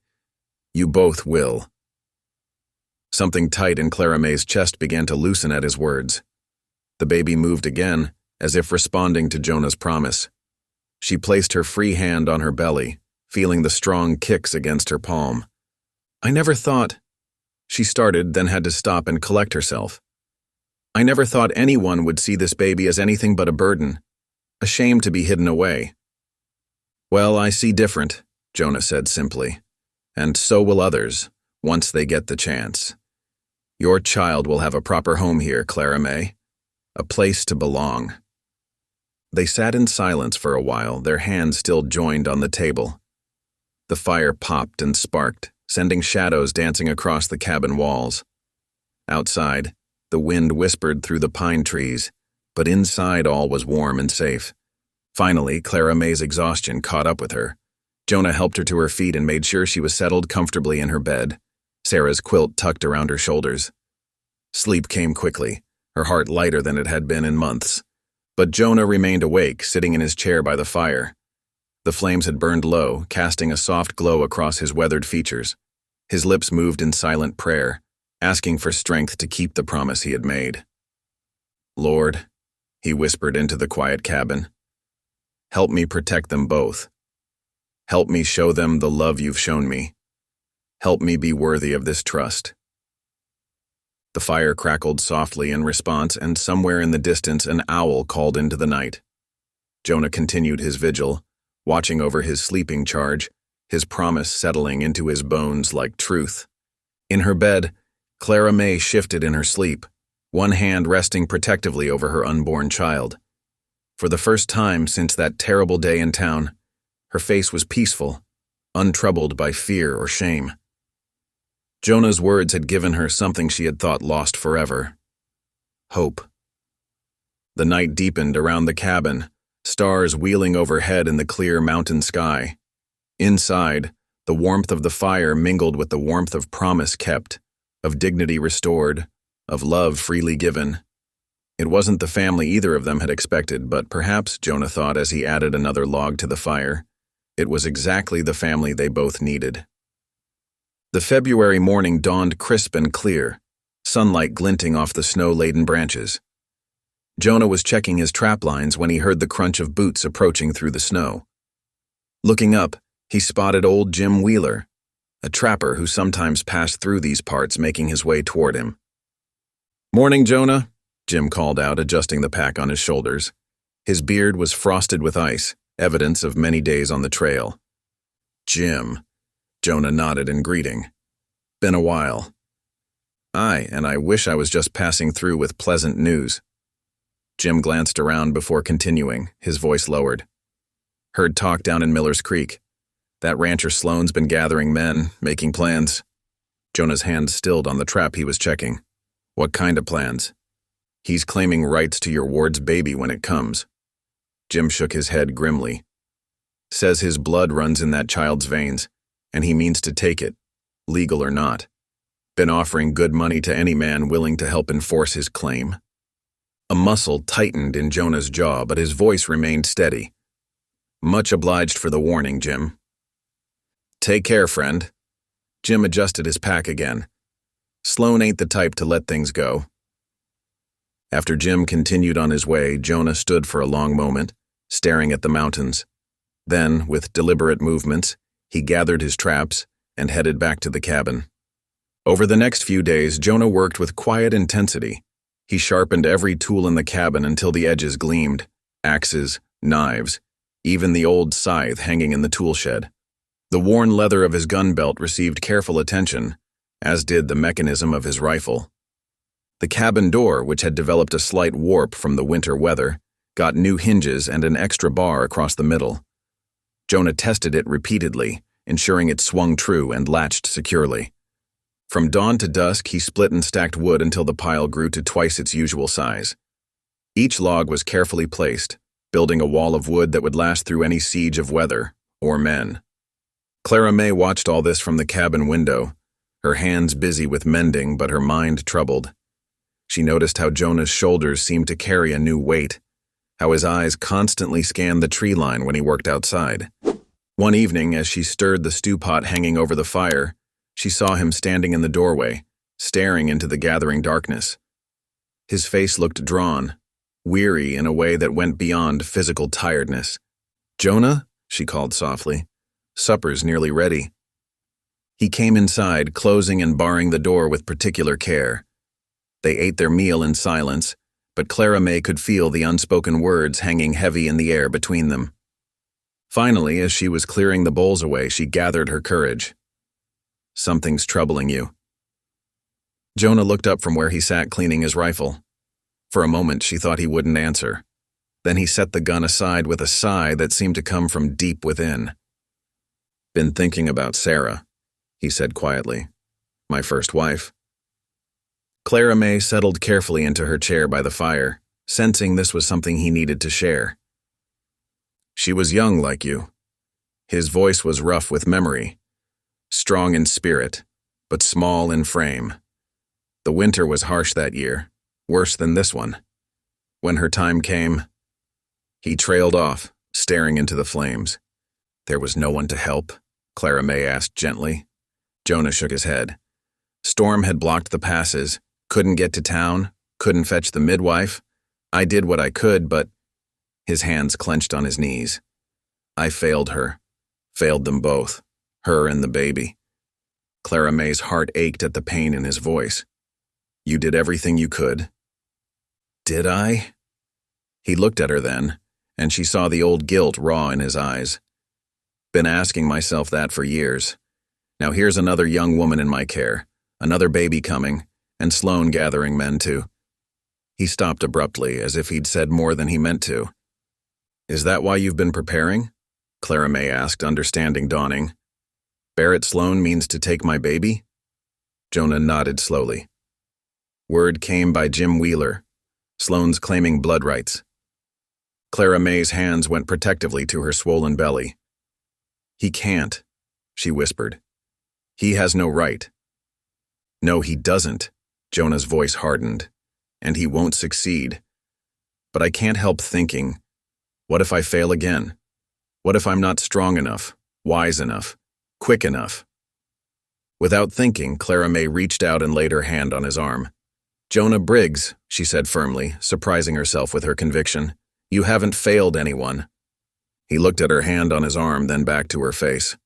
You both will. Something tight in Clara May's chest began to loosen at his words. The baby moved again, as if responding to Jonah's promise. She placed her free hand on her belly, feeling the strong kicks against her palm. I never thought... She started, then had to stop and collect herself. I never thought anyone would see this baby as anything but a burden, a shame to be hidden away. Well, I see different, Jonah said simply. And so will others, once they get the chance. Your child will have a proper home here, Clara May. A place to belong. They sat in silence for a while, their hands still joined on the table. The fire popped and sparked, sending shadows dancing across the cabin walls. Outside, the wind whispered through the pine trees, but inside all was warm and safe. Finally, Clara May's exhaustion caught up with her. Jonah helped her to her feet and made sure she was settled comfortably in her bed, Sarah's quilt tucked around her shoulders. Sleep came quickly, her heart lighter than it had been in months. But Jonah remained awake, sitting in his chair by the fire. The flames had burned low, casting a soft glow across his weathered features. His lips moved in silent prayer, asking for strength to keep the promise he had made. "Lord," he whispered into the quiet cabin, "help me protect them both. Help me show them the love you've shown me. Help me be worthy of this trust." The fire crackled softly in response, and somewhere in the distance an owl called into the night. Jonah continued his vigil, watching over his sleeping charge, his promise settling into his bones like truth. In her bed, Clara May shifted in her sleep, one hand resting protectively over her unborn child. For the first time since that terrible day in town, her face was peaceful, untroubled by fear or shame. Jonah's words had given her something she had thought lost forever: hope. The night deepened around the cabin, stars wheeling overhead in the clear mountain sky. Inside, the warmth of the fire mingled with the warmth of promise kept, of dignity restored, of love freely given. It wasn't the family either of them had expected, but perhaps, Jonah thought as he added another log to the fire, it was exactly the family they both needed. The February morning dawned crisp and clear, sunlight glinting off the snow-laden branches. Jonah was checking his trap lines when he heard the crunch of boots approaching through the snow. Looking up, he spotted old Jim Wheeler, a trapper who sometimes passed through these parts, making his way toward him. "Morning, Jonah," Jim called out, adjusting the pack on his shoulders. His beard was frosted with ice, evidence of many days on the trail. "Jim," Jonah nodded in greeting. "Been a while." "Aye, and I wish I was just passing through with pleasant news." Jim glanced around before continuing, his voice lowered. "Heard talk down in Miller's Creek. That rancher Sloan's been gathering men, making plans." Jonah's hand stilled on the trap he was checking. "What kind of plans?" "He's claiming rights to your ward's baby when it comes." Jim shook his head grimly. "Says his blood runs in that child's veins, and he means to take it, legal or not. Been offering good money to any man willing to help enforce his claim." A muscle tightened in Jonah's jaw, but his voice remained steady. "Much obliged for the warning, Jim." "Take care, friend." Jim adjusted his pack again. "Sloan ain't the type to let things go." After Jim continued on his way, Jonah stood for a long moment, staring at the mountains. Then, with deliberate movements, he gathered his traps and headed back to the cabin. Over the next few days, Jonah worked with quiet intensity. He sharpened every tool in the cabin until the edges gleamed: axes, knives, even the old scythe hanging in the tool shed. The worn leather of his gun belt received careful attention, as did the mechanism of his rifle. The cabin door, which had developed a slight warp from the winter weather, got new hinges and an extra bar across the middle. Jonah tested it repeatedly, ensuring it swung true and latched securely. From dawn to dusk, he split and stacked wood until the pile grew to twice its usual size. Each log was carefully placed, building a wall of wood that would last through any siege of weather or men. Clara May watched all this from the cabin window, her hands busy with mending but her mind troubled. She noticed how Jonah's shoulders seemed to carry a new weight, how his eyes constantly scanned the tree line when he worked outside. One evening, as she stirred the stew pot hanging over the fire, she saw him standing in the doorway, staring into the gathering darkness. His face looked drawn, weary in a way that went beyond physical tiredness. "Jonah?" she called softly. "Supper's nearly ready." He came inside, closing and barring the door with particular care. They ate their meal in silence, but Clara May could feel the unspoken words hanging heavy in the air between them. Finally, as she was clearing the bowls away, she gathered her courage. "Something's troubling you." Jonah looked up from where he sat cleaning his rifle. For a moment, she thought he wouldn't answer. Then he set the gun aside with a sigh that seemed to come from deep within. "Been thinking about Sarah," he said quietly. "My first wife." Clara May settled carefully into her chair by the fire, sensing this was something he needed to share. She was young like you. His voice was rough with memory, strong in spirit, but small in frame. The winter was harsh that year, worse than this one. When her time came, he trailed off, staring into the flames. There was no one to help, Clara May asked gently. Jonah shook his head. Storm had blocked the passes, couldn't get to town, couldn't fetch the midwife. I did what I could, but his hands clenched on his knees. I failed her, failed them both, her and the baby. Clara May's heart ached at the pain in his voice. You did everything you could. Did I? He looked at her then, and she saw the old guilt raw in his eyes. Been asking myself that for years. Now here's another young woman in my care, another baby coming, and Sloane gathering men too. He stopped abruptly, as if he'd said more than he meant to. Is that why you've been preparing? Clara May asked, understanding dawning. Barrett Sloane means to take my baby? Jonah nodded slowly. Word came by Jim Wheeler. Sloane's claiming blood rights. Clara May's hands went protectively to her swollen belly. He can't, she whispered. He has no right. No, he doesn't, Jonah's voice hardened. And he won't succeed. But I can't help thinking, what if I fail again? What if I'm not strong enough, wise enough, quick enough? Without thinking, Clara May reached out and laid her hand on his arm. Jonah Briggs, she said firmly, surprising herself with her conviction. You haven't failed anyone. He looked at her hand on his arm, then back to her face.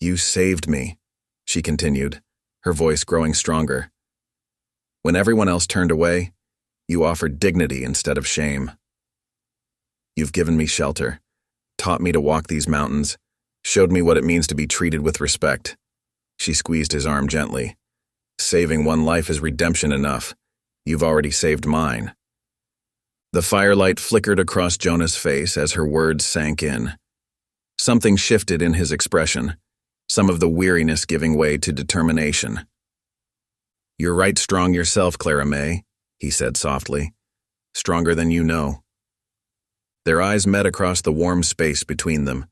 You saved me, she continued, her voice growing stronger. When everyone else turned away, you offered dignity instead of shame. You've given me shelter, taught me to walk these mountains, showed me what it means to be treated with respect. She squeezed his arm gently. Saving one life is redemption enough. You've already saved mine. The firelight flickered across Jonah's face as her words sank in. Something shifted in his expression, some of the weariness giving way to determination. You're right strong yourself, Clara May, he said softly. Stronger than you know. Their eyes met across the warm space between them,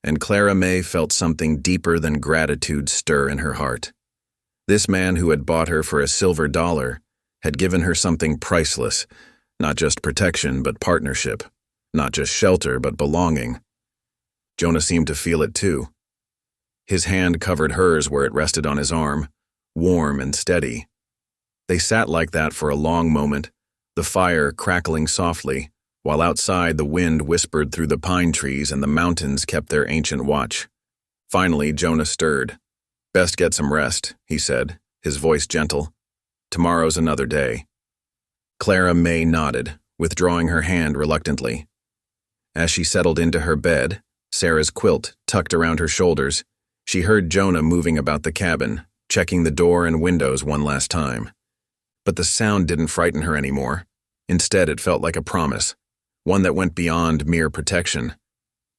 and Clara May felt something deeper than gratitude stir in her heart. This man who had bought her for a silver dollar had given her something priceless, not just protection but partnership, not just shelter but belonging. Jonah seemed to feel it too. His hand covered hers where it rested on his arm, warm and steady. They sat like that for a long moment, the fire crackling softly, while outside the wind whispered through the pine trees and the mountains kept their ancient watch. Finally, Jonah stirred. Best get some rest, he said, his voice gentle. Tomorrow's another day. Clara May nodded, withdrawing her hand reluctantly. As she settled into her bed, Sarah's quilt tucked around her shoulders, she heard Jonah moving about the cabin, checking the door and windows one last time. But the sound didn't frighten her anymore. Instead, it felt like a promise, one that went beyond mere protection.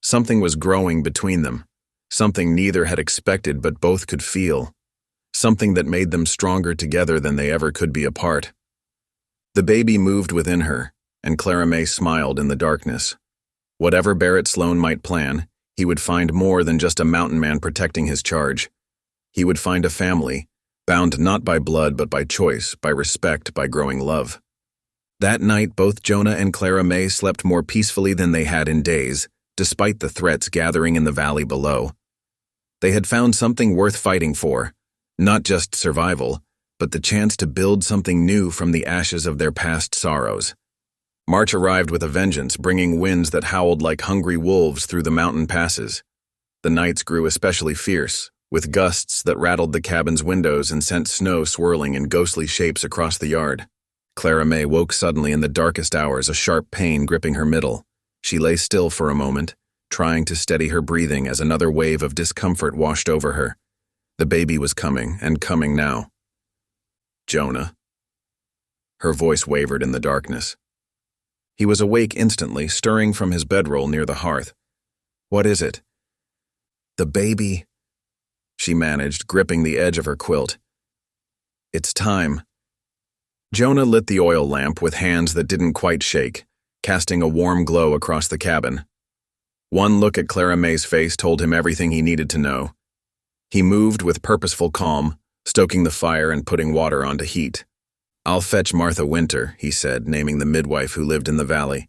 Something was growing between them, something neither had expected but both could feel, something that made them stronger together than they ever could be apart. The baby moved within her, and Clara May smiled in the darkness. Whatever Barrett Sloane might plan, he would find more than just a mountain man protecting his charge. He would find a family, bound not by blood but by choice, by respect, by growing love. That night, both Jonah and Clara May slept more peacefully than they had in days, despite the threats gathering in the valley below. They had found something worth fighting for, not just survival, but the chance to build something new from the ashes of their past sorrows. March arrived with a vengeance, bringing winds that howled like hungry wolves through the mountain passes. The nights grew especially fierce, with gusts that rattled the cabin's windows and sent snow swirling in ghostly shapes across the yard. Clara May woke suddenly in the darkest hours, a sharp pain gripping her middle. She lay still for a moment, trying to steady her breathing as another wave of discomfort washed over her. The baby was coming, and coming now. Jonah. Her voice wavered in the darkness. He was awake instantly, stirring from his bedroll near the hearth. What is it? The baby, she managed, gripping the edge of her quilt. It's time. Jonah lit the oil lamp with hands that didn't quite shake, casting a warm glow across the cabin. One look at Clara May's face told him everything he needed to know. He moved with purposeful calm, stoking the fire and putting water on to heat. "I'll fetch Martha Winter," he said, naming the midwife who lived in the valley.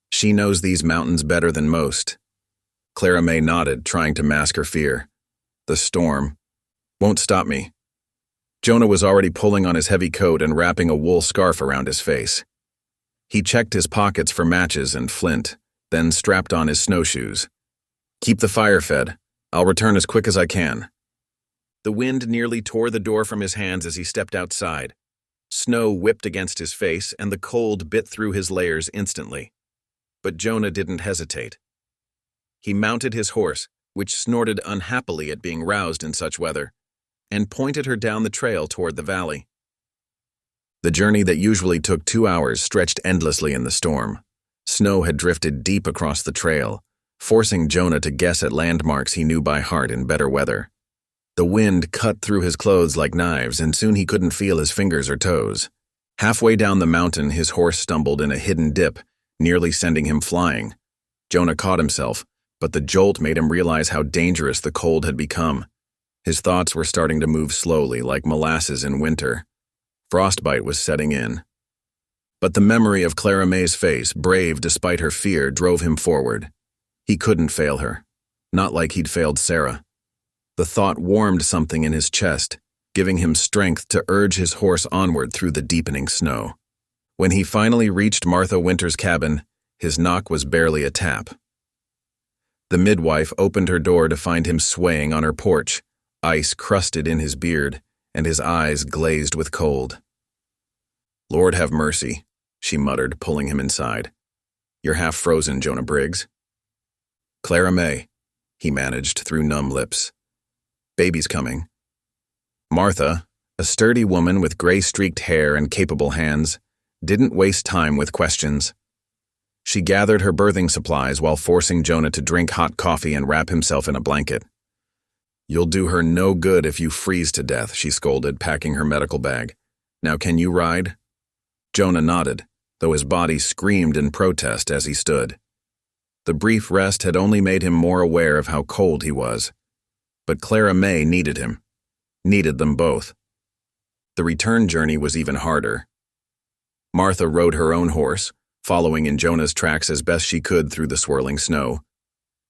"She knows these mountains better than most." Clara May nodded, trying to mask her fear. "The storm won't stop me." Jonah was already pulling on his heavy coat and wrapping a wool scarf around his face. He checked his pockets for matches and flint, then strapped on his snowshoes. "Keep the fire fed. I'll return as quick as I can." The wind nearly tore the door from his hands as he stepped outside. Snow whipped against his face, and the cold bit through his layers instantly. But Jonah didn't hesitate. He mounted his horse, which snorted unhappily at being roused in such weather, and pointed her down the trail toward the valley. The journey that usually took 2 hours stretched endlessly in the storm. Snow had drifted deep across the trail, forcing Jonah to guess at landmarks he knew by heart in better weather. The wind cut through his clothes like knives, and soon he couldn't feel his fingers or toes. Halfway down the mountain, his horse stumbled in a hidden dip, nearly sending him flying. Jonah caught himself, but the jolt made him realize how dangerous the cold had become. His thoughts were starting to move slowly, like molasses in winter. Frostbite was setting in. But the memory of Clara May's face, brave despite her fear, drove him forward. He couldn't fail her. Not like he'd failed Sarah. The thought warmed something in his chest, giving him strength to urge his horse onward through the deepening snow. When he finally reached Martha Winter's cabin, his knock was barely a tap. The midwife opened her door to find him swaying on her porch, ice crusted in his beard, and his eyes glazed with cold. "Lord have mercy," she muttered, pulling him inside. "You're half frozen, Jonah Briggs." "Clara May," he managed through numb lips. "Baby's coming." Martha, a sturdy woman with gray-streaked hair and capable hands, didn't waste time with questions. She gathered her birthing supplies while forcing Jonah to drink hot coffee and wrap himself in a blanket. "You'll do her no good if you freeze to death," she scolded, packing her medical bag. "Now can you ride?" Jonah nodded, though his body screamed in protest as he stood. The brief rest had only made him more aware of how cold he was. But Clara May needed him. Needed them both. The return journey was even harder. Martha rode her own horse, following in Jonah's tracks as best she could through the swirling snow.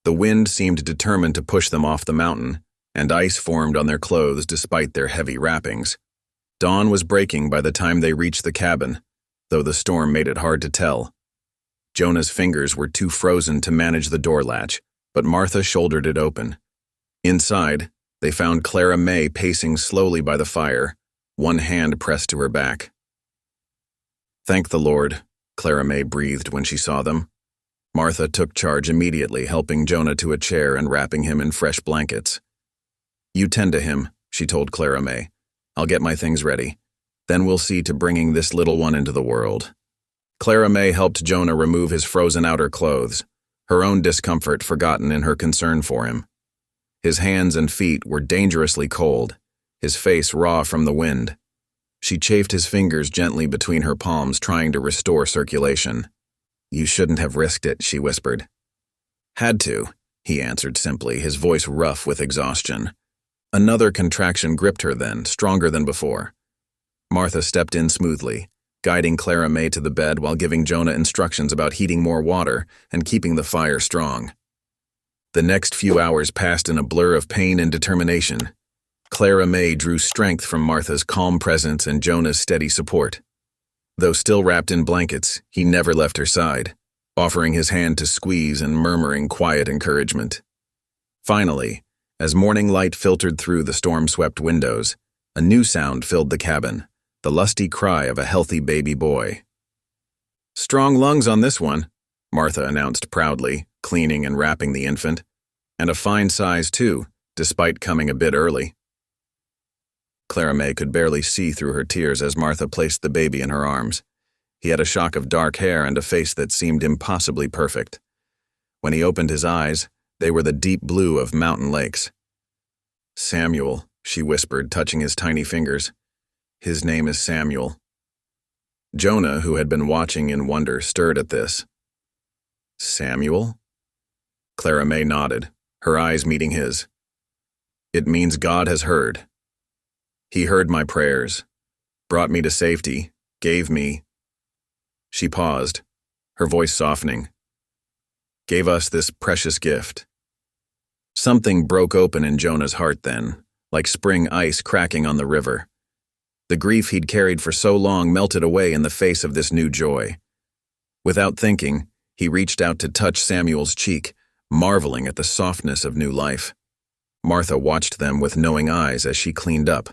The wind seemed determined to push them off the mountain, and ice formed on their clothes despite their heavy wrappings. Dawn was breaking by the time they reached the cabin, though the storm made it hard to tell. Jonah's fingers were too frozen to manage the door latch, but Martha shouldered it open. Inside, they found Clara May pacing slowly by the fire, one hand pressed to her back. "Thank the Lord," Clara May breathed when she saw them. Martha took charge immediately, helping Jonah to a chair and wrapping him in fresh blankets. "You tend to him," she told Clara May. "I'll get my things ready. Then we'll see to bringing this little one into the world." Clara May helped Jonah remove his frozen outer clothes, her own discomfort forgotten in her concern for him. His hands and feet were dangerously cold, his face raw from the wind. She chafed his fingers gently between her palms, trying to restore circulation. "You shouldn't have risked it," she whispered. "Had to," he answered simply, his voice rough with exhaustion. Another contraction gripped her then, stronger than before. Martha stepped in smoothly, guiding Clara May to the bed while giving Jonah instructions about heating more water and keeping the fire strong. The next few hours passed in a blur of pain and determination. Clara May drew strength from Martha's calm presence and Jonah's steady support. Though still wrapped in blankets, he never left her side, offering his hand to squeeze and murmuring quiet encouragement. Finally, as morning light filtered through the storm-swept windows, a new sound filled the cabin, the lusty cry of a healthy baby boy. "Strong lungs on this one," Martha announced proudly, cleaning and wrapping the infant. "And a fine size, too, despite coming a bit early." Clara May could barely see through her tears as Martha placed the baby in her arms. He had a shock of dark hair and a face that seemed impossibly perfect. When he opened his eyes, they were the deep blue of mountain lakes. "Samuel," she whispered, touching his tiny fingers. "His name is Samuel." Jonah, who had been watching in wonder, stirred at this. Samuel? Clara May nodded, her eyes meeting his. It means God has heard. He heard my prayers, brought me to safety, gave me. She paused, her voice softening. Gave us this precious gift. Something broke open in Jonah's heart then, like spring ice cracking on the river. The grief he'd carried for so long melted away in the face of this new joy. Without thinking, he reached out to touch Samuel's cheek, marveling at the softness of new life. Martha watched them with knowing eyes as she cleaned up.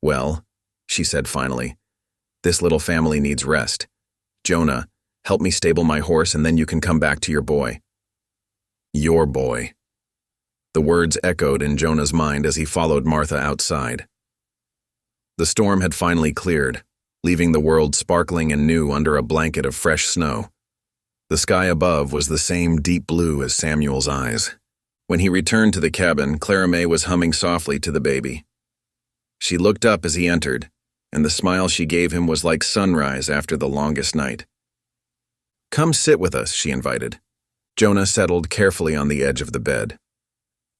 Well, she said finally, this little family needs rest. Jonah, help me stable my horse and then you can come back to your boy. Your boy. The words echoed in Jonah's mind as he followed Martha outside. The storm had finally cleared, leaving the world sparkling and new under a blanket of fresh snow. The sky above was the same deep blue as Samuel's eyes. When he returned to the cabin, Clara May was humming softly to the baby. She looked up as he entered, and the smile she gave him was like sunrise after the longest night. Come sit with us, she invited. Jonah settled carefully on the edge of the bed.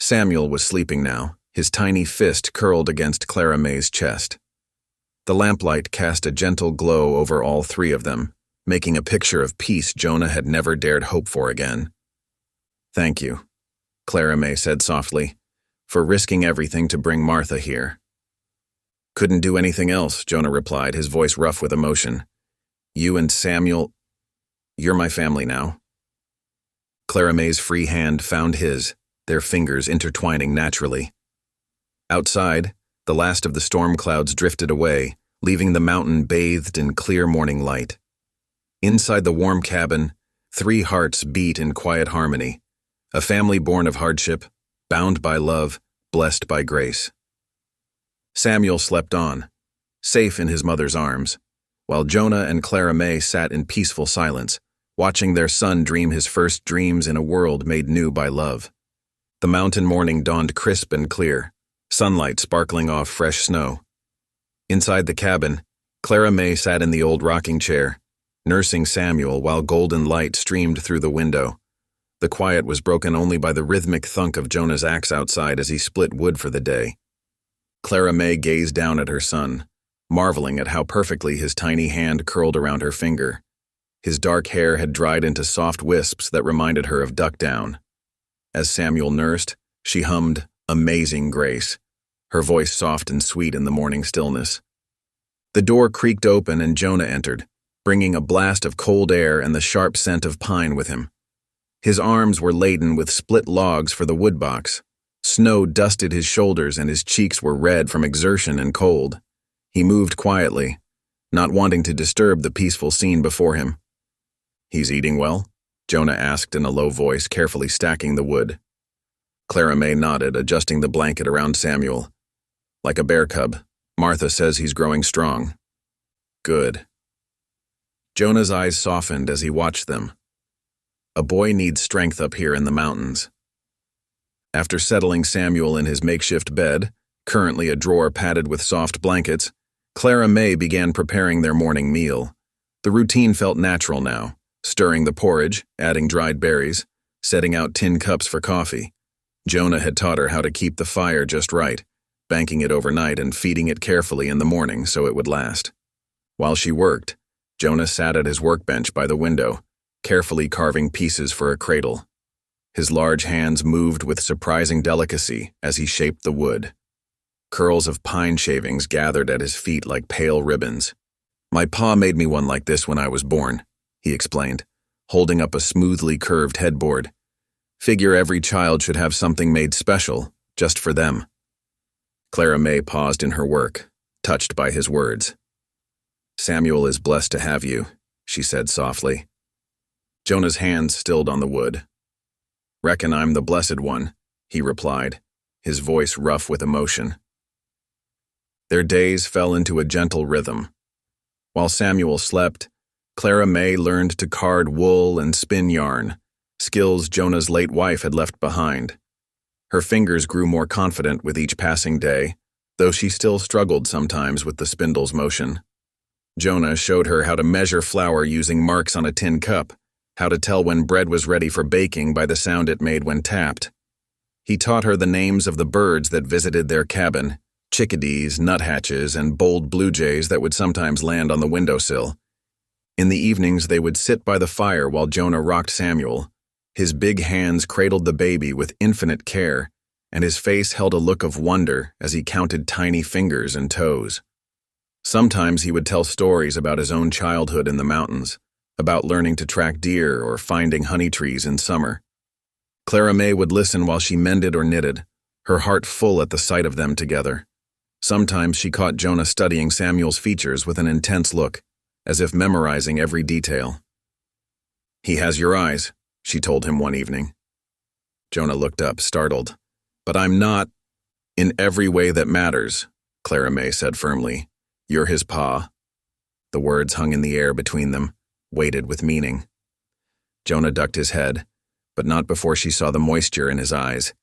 Samuel was sleeping now, his tiny fist curled against Clara May's chest. The lamplight cast a gentle glow over all three of them, making a picture of peace Jonah had never dared hope for again. Thank you, Clara May said softly, for risking everything to bring Martha here. Couldn't do anything else, Jonah replied, his voice rough with emotion. You and Samuel, you're my family now. Clara May's free hand found his, their fingers intertwining naturally. Outside, the last of the storm clouds drifted away, leaving the mountain bathed in clear morning light. Inside the warm cabin, three hearts beat in quiet harmony, a family born of hardship, bound by love, blessed by grace. Samuel slept on, safe in his mother's arms, while Jonah and Clara May sat in peaceful silence, watching their son dream his first dreams in a world made new by love. The mountain morning dawned crisp and clear, sunlight sparkling off fresh snow. Inside the cabin, Clara May sat in the old rocking chair, nursing Samuel while golden light streamed through the window. The quiet was broken only by the rhythmic thunk of Jonah's axe outside as he split wood for the day. Clara May gazed down at her son, marveling at how perfectly his tiny hand curled around her finger. His dark hair had dried into soft wisps that reminded her of duck down. As Samuel nursed, she hummed, Amazing Grace, her voice soft and sweet in the morning stillness. The door creaked open and Jonah entered, bringing a blast of cold air and the sharp scent of pine with him. His arms were laden with split logs for the wood box. Snow dusted his shoulders and his cheeks were red from exertion and cold. He moved quietly, not wanting to disturb the peaceful scene before him. He's eating well? Jonah asked in a low voice, carefully stacking the wood. Clara May nodded, adjusting the blanket around Samuel. Like a bear cub, Martha says he's growing strong. Good. Jonah's eyes softened as he watched them. A boy needs strength up here in the mountains. After settling Samuel in his makeshift bed, currently a drawer padded with soft blankets, Clara May began preparing their morning meal. The routine felt natural now, stirring the porridge, adding dried berries, setting out tin cups for coffee. Jonah had taught her how to keep the fire just right, banking it overnight and feeding it carefully in the morning so it would last. While she worked, Jonah sat at his workbench by the window, carefully carving pieces for a cradle. His large hands moved with surprising delicacy as he shaped the wood. Curls of pine shavings gathered at his feet like pale ribbons. My pa made me one like this when I was born, he explained, holding up a smoothly curved headboard. Figure every child should have something made special, just for them. Clara May paused in her work, touched by his words. Samuel is blessed to have you, she said softly. Jonah's hands stilled on the wood. Reckon I'm the blessed one, he replied, his voice rough with emotion. Their days fell into a gentle rhythm. While Samuel slept, Clara May learned to card wool and spin yarn, skills Jonah's late wife had left behind. Her fingers grew more confident with each passing day, though she still struggled sometimes with the spindle's motion. Jonah showed her how to measure flour using marks on a tin cup, how to tell when bread was ready for baking by the sound it made when tapped. He taught her the names of the birds that visited their cabin, chickadees, nuthatches, and bold blue jays that would sometimes land on the windowsill. In the evenings, they would sit by the fire while Jonah rocked Samuel. His big hands cradled the baby with infinite care, and his face held a look of wonder as he counted tiny fingers and toes. Sometimes he would tell stories about his own childhood in the mountains, about learning to track deer or finding honey trees in summer. Clara May would listen while she mended or knitted, her heart full at the sight of them together. Sometimes she caught Jonah studying Samuel's features with an intense look, as if memorizing every detail. "He has your eyes," she told him one evening. Jonah looked up, startled. "But I'm not in every way that matters," Clara May said firmly. "You're his pa." The words hung in the air between them, weighted with meaning. Jonah ducked his head, but not before she saw the moisture in his eyes.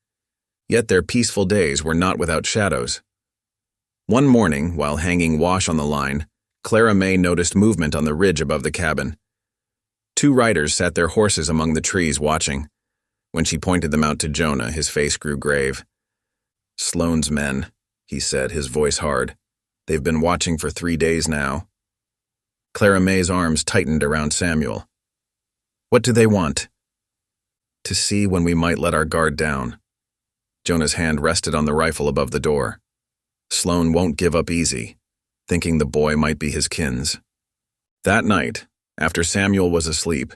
Yet their peaceful days were not without shadows. One morning, while hanging wash on the line, Clara May noticed movement on the ridge above the cabin. Two riders sat their horses among the trees watching. When she pointed them out to Jonah, his face grew grave. "Sloane's men," he said, his voice hard. "They've been watching for 3 days now." Clara May's arms tightened around Samuel. "What do they want?" "To see when we might let our guard down." Jonah's hand rested on the rifle above the door. "Sloane won't give up easy," thinking the boy might be his kins. That night, after Samuel was asleep,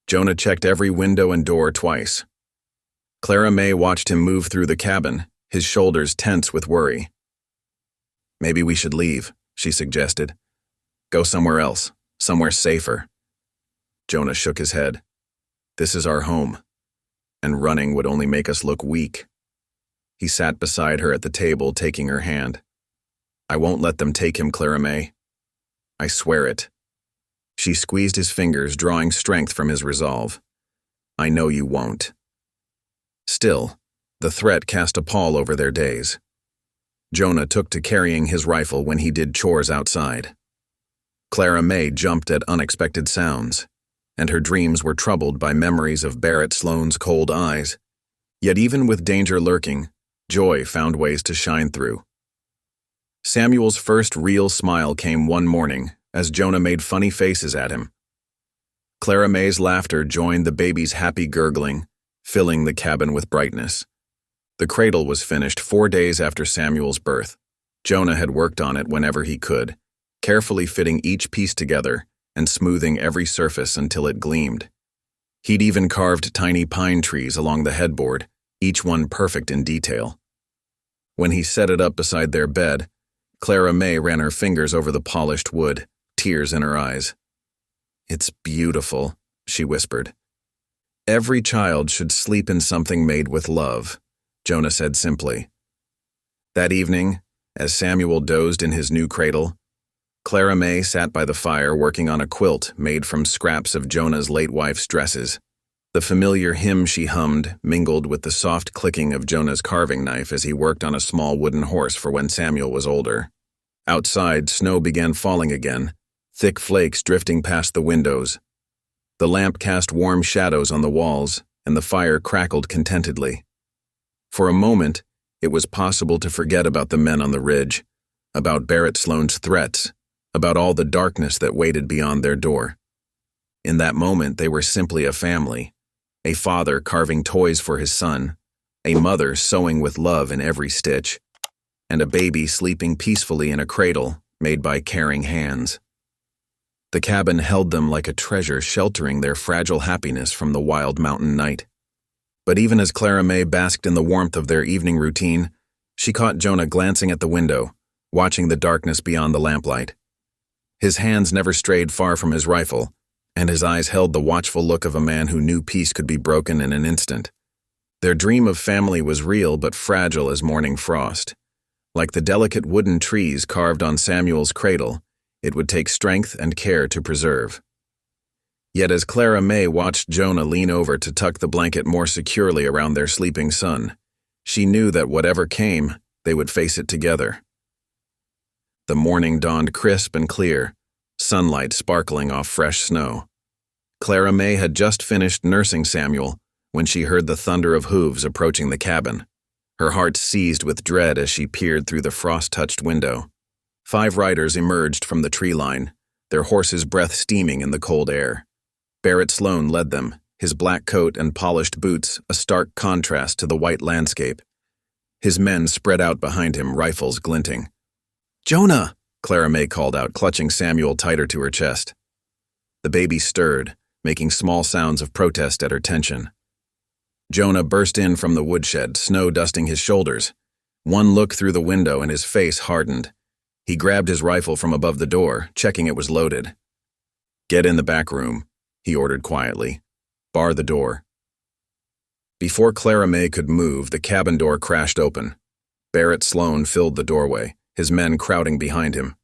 Jonah checked every window and door twice. Clara May watched him move through the cabin, his shoulders tense with worry. "Maybe we should leave," she suggested. "Go somewhere else, somewhere safer." Jonah shook his head. "This is our home, and running would only make us look weak." He sat beside her at the table, taking her hand. "I won't let them take him, Clara May. I swear it." She squeezed his fingers, drawing strength from his resolve. "I know you won't." Still, the threat cast a pall over their days. Jonah took to carrying his rifle when he did chores outside. Clara May jumped at unexpected sounds, and her dreams were troubled by memories of Barrett Sloane's cold eyes. Yet even with danger lurking, joy found ways to shine through. Samuel's first real smile came one morning as Jonah made funny faces at him. Clara May's laughter joined the baby's happy gurgling, filling the cabin with brightness. The cradle was finished 4 days after Samuel's birth. Jonah had worked on it whenever he could, carefully fitting each piece together and smoothing every surface until it gleamed. He'd even carved tiny pine trees along the headboard, each one perfect in detail. When he set it up beside their bed, Clara May ran her fingers over the polished wood, tears in her eyes. "It's beautiful," she whispered. "Every child should sleep in something made with love," Jonah said simply. That evening, as Samuel dozed in his new cradle, Clara May sat by the fire working on a quilt made from scraps of Jonah's late wife's dresses. The familiar hymn she hummed mingled with the soft clicking of Jonah's carving knife as he worked on a small wooden horse for when Samuel was older. Outside, snow began falling again, thick flakes drifting past the windows. The lamp cast warm shadows on the walls, and the fire crackled contentedly. For a moment, it was possible to forget about the men on the ridge, about Barrett Sloane's threats, about all the darkness that waited beyond their door. In that moment, they were simply a family, a father carving toys for his son, a mother sewing with love in every stitch, and a baby sleeping peacefully in a cradle made by caring hands. The cabin held them like a treasure, sheltering their fragile happiness from the wild mountain night. But even as Clara May basked in the warmth of their evening routine, she caught Jonah glancing at the window, watching the darkness beyond the lamplight. His hands never strayed far from his rifle, and his eyes held the watchful look of a man who knew peace could be broken in an instant. Their dream of family was real but fragile as morning frost. Like the delicate wooden trees carved on Samuel's cradle, it would take strength and care to preserve. Yet as Clara May watched Jonah lean over to tuck the blanket more securely around their sleeping son, she knew that whatever came, they would face it together. The morning dawned crisp and clear, sunlight sparkling off fresh snow. Clara May had just finished nursing Samuel when she heard the thunder of hooves approaching the cabin. Her heart seized with dread as she peered through the frost-touched window. 5 riders emerged from the tree line, their horses' breath steaming in the cold air. Barrett Sloane led them, his black coat and polished boots a stark contrast to the white landscape. His men spread out behind him, rifles glinting. "Jonah!" Clara May called out, clutching Samuel tighter to her chest. The baby stirred, making small sounds of protest at her tension. Jonah burst in from the woodshed, snow dusting his shoulders. One look through the window and his face hardened. He grabbed his rifle from above the door, checking it was loaded. "Get in the back room," he ordered quietly. "Bar the door." Before Clara May could move, the cabin door crashed open. Barrett Sloane filled the doorway, his men crowding behind him.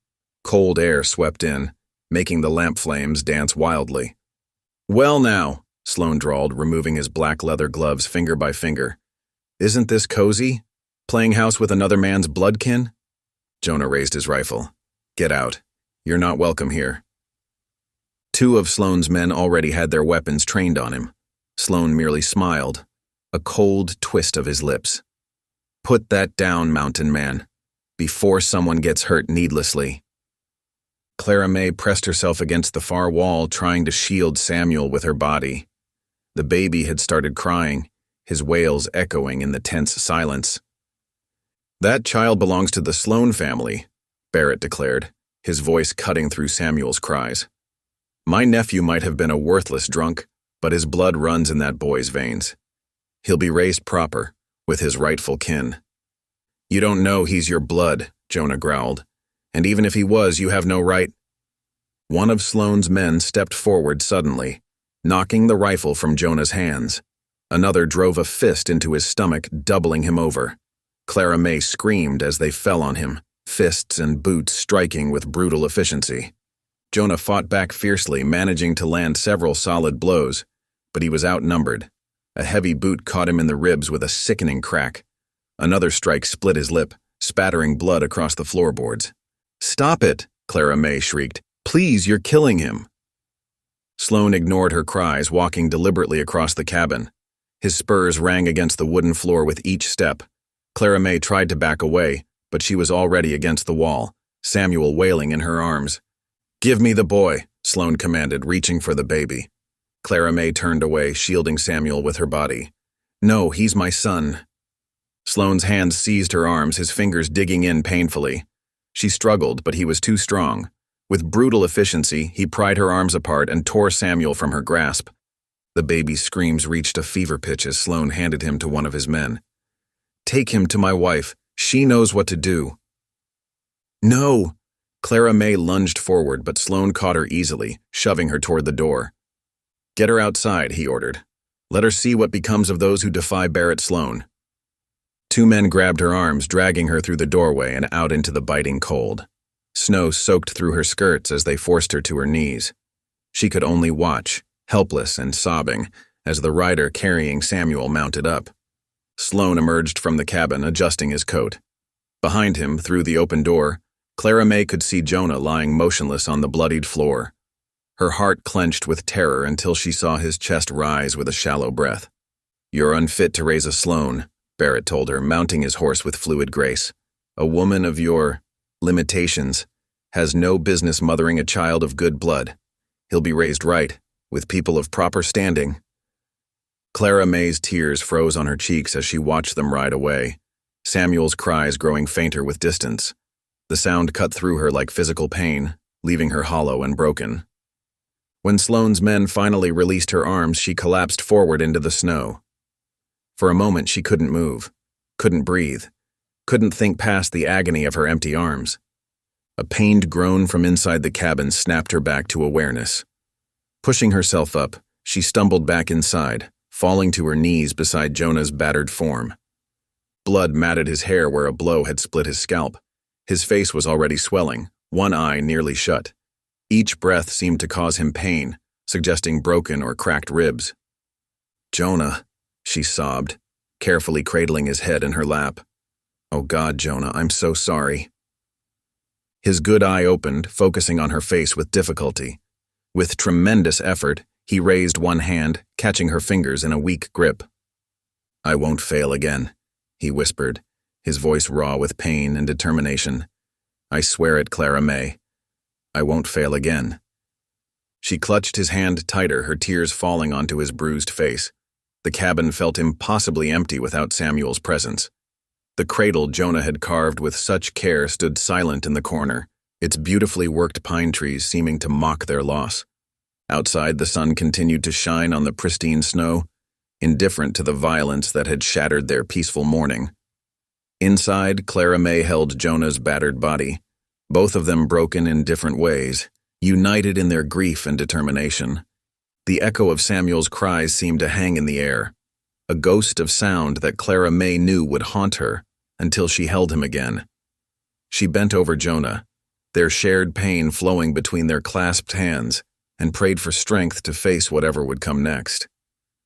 Cold air swept in, making the lamp flames dance wildly. "Well now," Sloane drawled, removing his black leather gloves finger by finger. "Isn't this cozy? Playing house with another man's bloodkin?" Jonah raised his rifle. "Get out. You're not welcome here." 2 of Sloane's men already had their weapons trained on him. Sloane merely smiled, a cold twist of his lips. "Put that down, mountain man, before someone gets hurt needlessly." Clara May pressed herself against the far wall, trying to shield Samuel with her body. The baby had started crying, his wails echoing in the tense silence. "That child belongs to the Sloane family," Barrett declared, his voice cutting through Samuel's cries. "My nephew might have been a worthless drunk, but his blood runs in that boy's veins. He'll be raised proper, with his rightful kin." "You don't know he's your blood," Jonah growled. "And even if he was, you have no right." One of Sloane's men stepped forward suddenly, knocking the rifle from Jonah's hands. Another drove a fist into his stomach, doubling him over. Clara May screamed as they fell on him, fists and boots striking with brutal efficiency. Jonah fought back fiercely, managing to land several solid blows, but he was outnumbered. A heavy boot caught him in the ribs with a sickening crack. Another strike split his lip, spattering blood across the floorboards. "Stop it!" Clara May shrieked. "Please, you're killing him." Sloane ignored her cries, walking deliberately across the cabin. His spurs rang against the wooden floor with each step. Clara May tried to back away, but she was already against the wall, Samuel wailing in her arms. "Give me the boy," Sloane commanded, reaching for the baby. Clara May turned away, shielding Samuel with her body. "No, he's my son." Sloane's hands seized her arms, his fingers digging in painfully. She struggled, but he was too strong. With brutal efficiency, he pried her arms apart and tore Samuel from her grasp. The baby's screams reached a fever pitch as Sloane handed him to one of his men. "Take him to my wife. She knows what to do." "No!" Clara May lunged forward, but Sloane caught her easily, shoving her toward the door. "Get her outside," he ordered. "Let her see what becomes of those who defy Barrett Sloane." 2 men grabbed her arms, dragging her through the doorway and out into the biting cold. Snow soaked through her skirts as they forced her to her knees. She could only watch, helpless and sobbing, as the rider carrying Samuel mounted up. Sloane emerged from the cabin, adjusting his coat. Behind him, through the open door, Clara May could see Jonah lying motionless on the bloodied floor. Her heart clenched with terror until she saw his chest rise with a shallow breath. "You're unfit to raise a Sloane," Barrett told her, mounting his horse with fluid grace. "A woman of your limitations has no business mothering a child of good blood. He'll be raised right, with people of proper standing." Clara May's tears froze on her cheeks as she watched them ride away, Samuel's cries growing fainter with distance. The sound cut through her like physical pain, leaving her hollow and broken. When Sloane's men finally released her arms, she collapsed forward into the snow. For a moment, she couldn't move, couldn't breathe, couldn't think past the agony of her empty arms. A pained groan from inside the cabin snapped her back to awareness. Pushing herself up, she stumbled back inside, falling to her knees beside Jonah's battered form. Blood matted his hair where a blow had split his scalp. His face was already swelling, one eye nearly shut. Each breath seemed to cause him pain, suggesting broken or cracked ribs. "Jonah," she sobbed, carefully cradling his head in her lap. "Oh God, Jonah, I'm so sorry." His good eye opened, focusing on her face with difficulty. With tremendous effort, he raised one hand, catching her fingers in a weak grip. "I won't fail again," he whispered, his voice raw with pain and determination. "I swear it, Clara May. I won't fail again." She clutched his hand tighter, her tears falling onto his bruised face. The cabin felt impossibly empty without Samuel's presence. The cradle Jonah had carved with such care stood silent in the corner, its beautifully worked pine trees seeming to mock their loss. Outside, the sun continued to shine on the pristine snow, indifferent to the violence that had shattered their peaceful morning. Inside, Clara May held Jonah's battered body, both of them broken in different ways, united in their grief and determination. The echo of Samuel's cries seemed to hang in the air, a ghost of sound that Clara May knew would haunt her until she held him again. She bent over Jonah, their shared pain flowing between their clasped hands, and prayed for strength to face whatever would come next.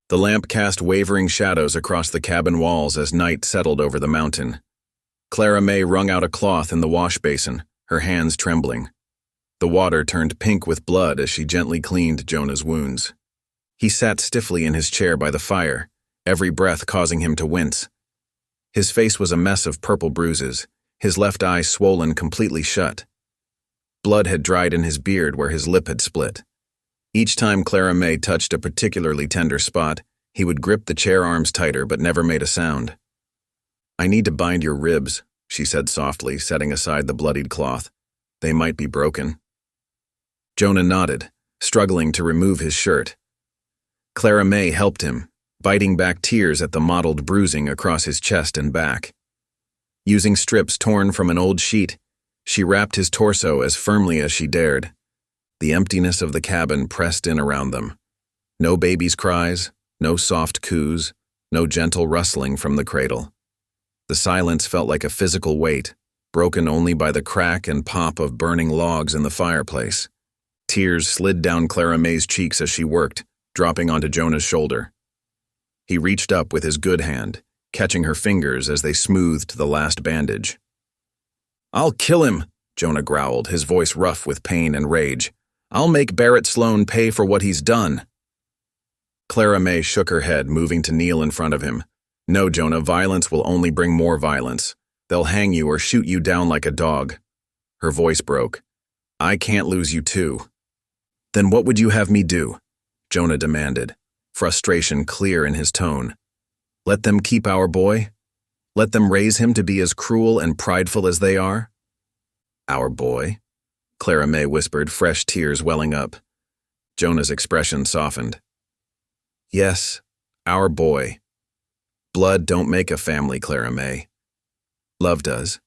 The lamp cast wavering shadows across the cabin walls as night settled over the mountain. Clara May wrung out a cloth in the wash basin, her hands trembling. The water turned pink with blood as she gently cleaned Jonah's wounds. He sat stiffly in his chair by the fire, every breath causing him to wince. His face was a mess of purple bruises, his left eye swollen completely shut. Blood had dried in his beard where his lip had split. Each time Clara May touched a particularly tender spot, he would grip the chair arms tighter but never made a sound. "I need to bind your ribs," she said softly, setting aside the bloodied cloth. "They might be broken." Jonah nodded, struggling to remove his shirt. Clara May helped him, biting back tears at the mottled bruising across his chest and back. Using strips torn from an old sheet, she wrapped his torso as firmly as she dared. The emptiness of the cabin pressed in around them. No baby's cries, no soft coos, no gentle rustling from the cradle. The silence felt like a physical weight, broken only by the crack and pop of burning logs in the fireplace. Tears slid down Clara May's cheeks as she worked, dropping onto Jonah's shoulder. He reached up with his good hand, catching her fingers as they smoothed the last bandage. "I'll kill him," Jonah growled, his voice rough with pain and rage. "I'll make Barrett Sloan pay for what he's done." Clara May shook her head, moving to kneel in front of him. "No, Jonah, violence will only bring more violence. They'll hang you or shoot you down like a dog." Her voice broke. "I can't lose you too." "Then what would you have me do?" Jonah demanded, frustration clear in his tone. "Let them keep our boy? Let them raise him to be as cruel and prideful as they are?" "Our boy?" Clara May whispered, fresh tears welling up. Jonah's expression softened. "Yes, our boy. Blood don't make a family, Clara May. Love does."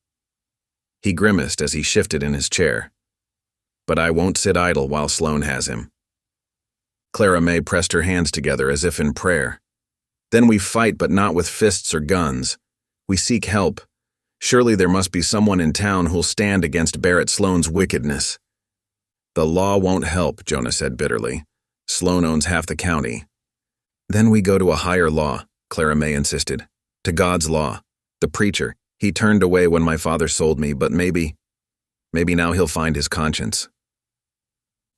He grimaced as he shifted in his chair. "But I won't sit idle while Sloan has him." Clara May pressed her hands together as if in prayer. "Then we fight, but not with fists or guns. We seek help. Surely there must be someone in town who'll stand against Barrett Sloan's wickedness." "The law won't help," Jonah said bitterly. "Sloan owns half the county." "Then we go to a higher law," Clara May insisted. "To God's law. The preacher. He turned away when my father sold me, but maybe now he'll find his conscience."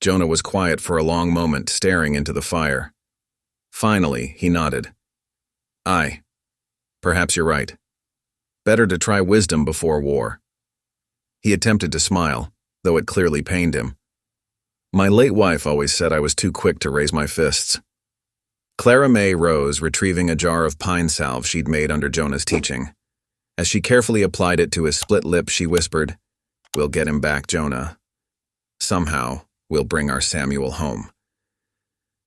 Jonah was quiet for a long moment, staring into the fire. Finally, he nodded. "Aye. Perhaps you're right. Better to try wisdom before war." He attempted to smile, though it clearly pained him. "My late wife always said I was too quick to raise my fists." Clara May rose, retrieving a jar of pine salve she'd made under Jonah's teaching. As she carefully applied it to his split lip, she whispered, "We'll get him back, Jonah. Somehow, we'll bring our Samuel home."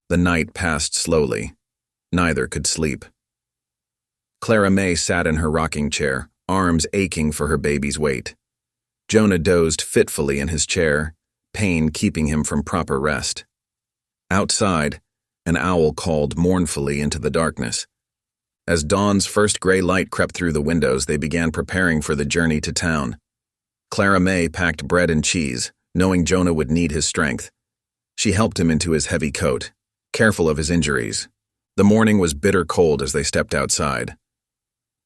The night passed slowly. Neither could sleep. Clara May sat in her rocking chair, arms aching for her baby's weight. Jonah dozed fitfully in his chair, pain keeping him from proper rest. Outside, an owl called mournfully into the darkness. As dawn's first gray light crept through the windows, they began preparing for the journey to town. Clara May packed bread and cheese, knowing Jonah would need his strength. She helped him into his heavy coat, careful of his injuries. The morning was bitter cold as they stepped outside.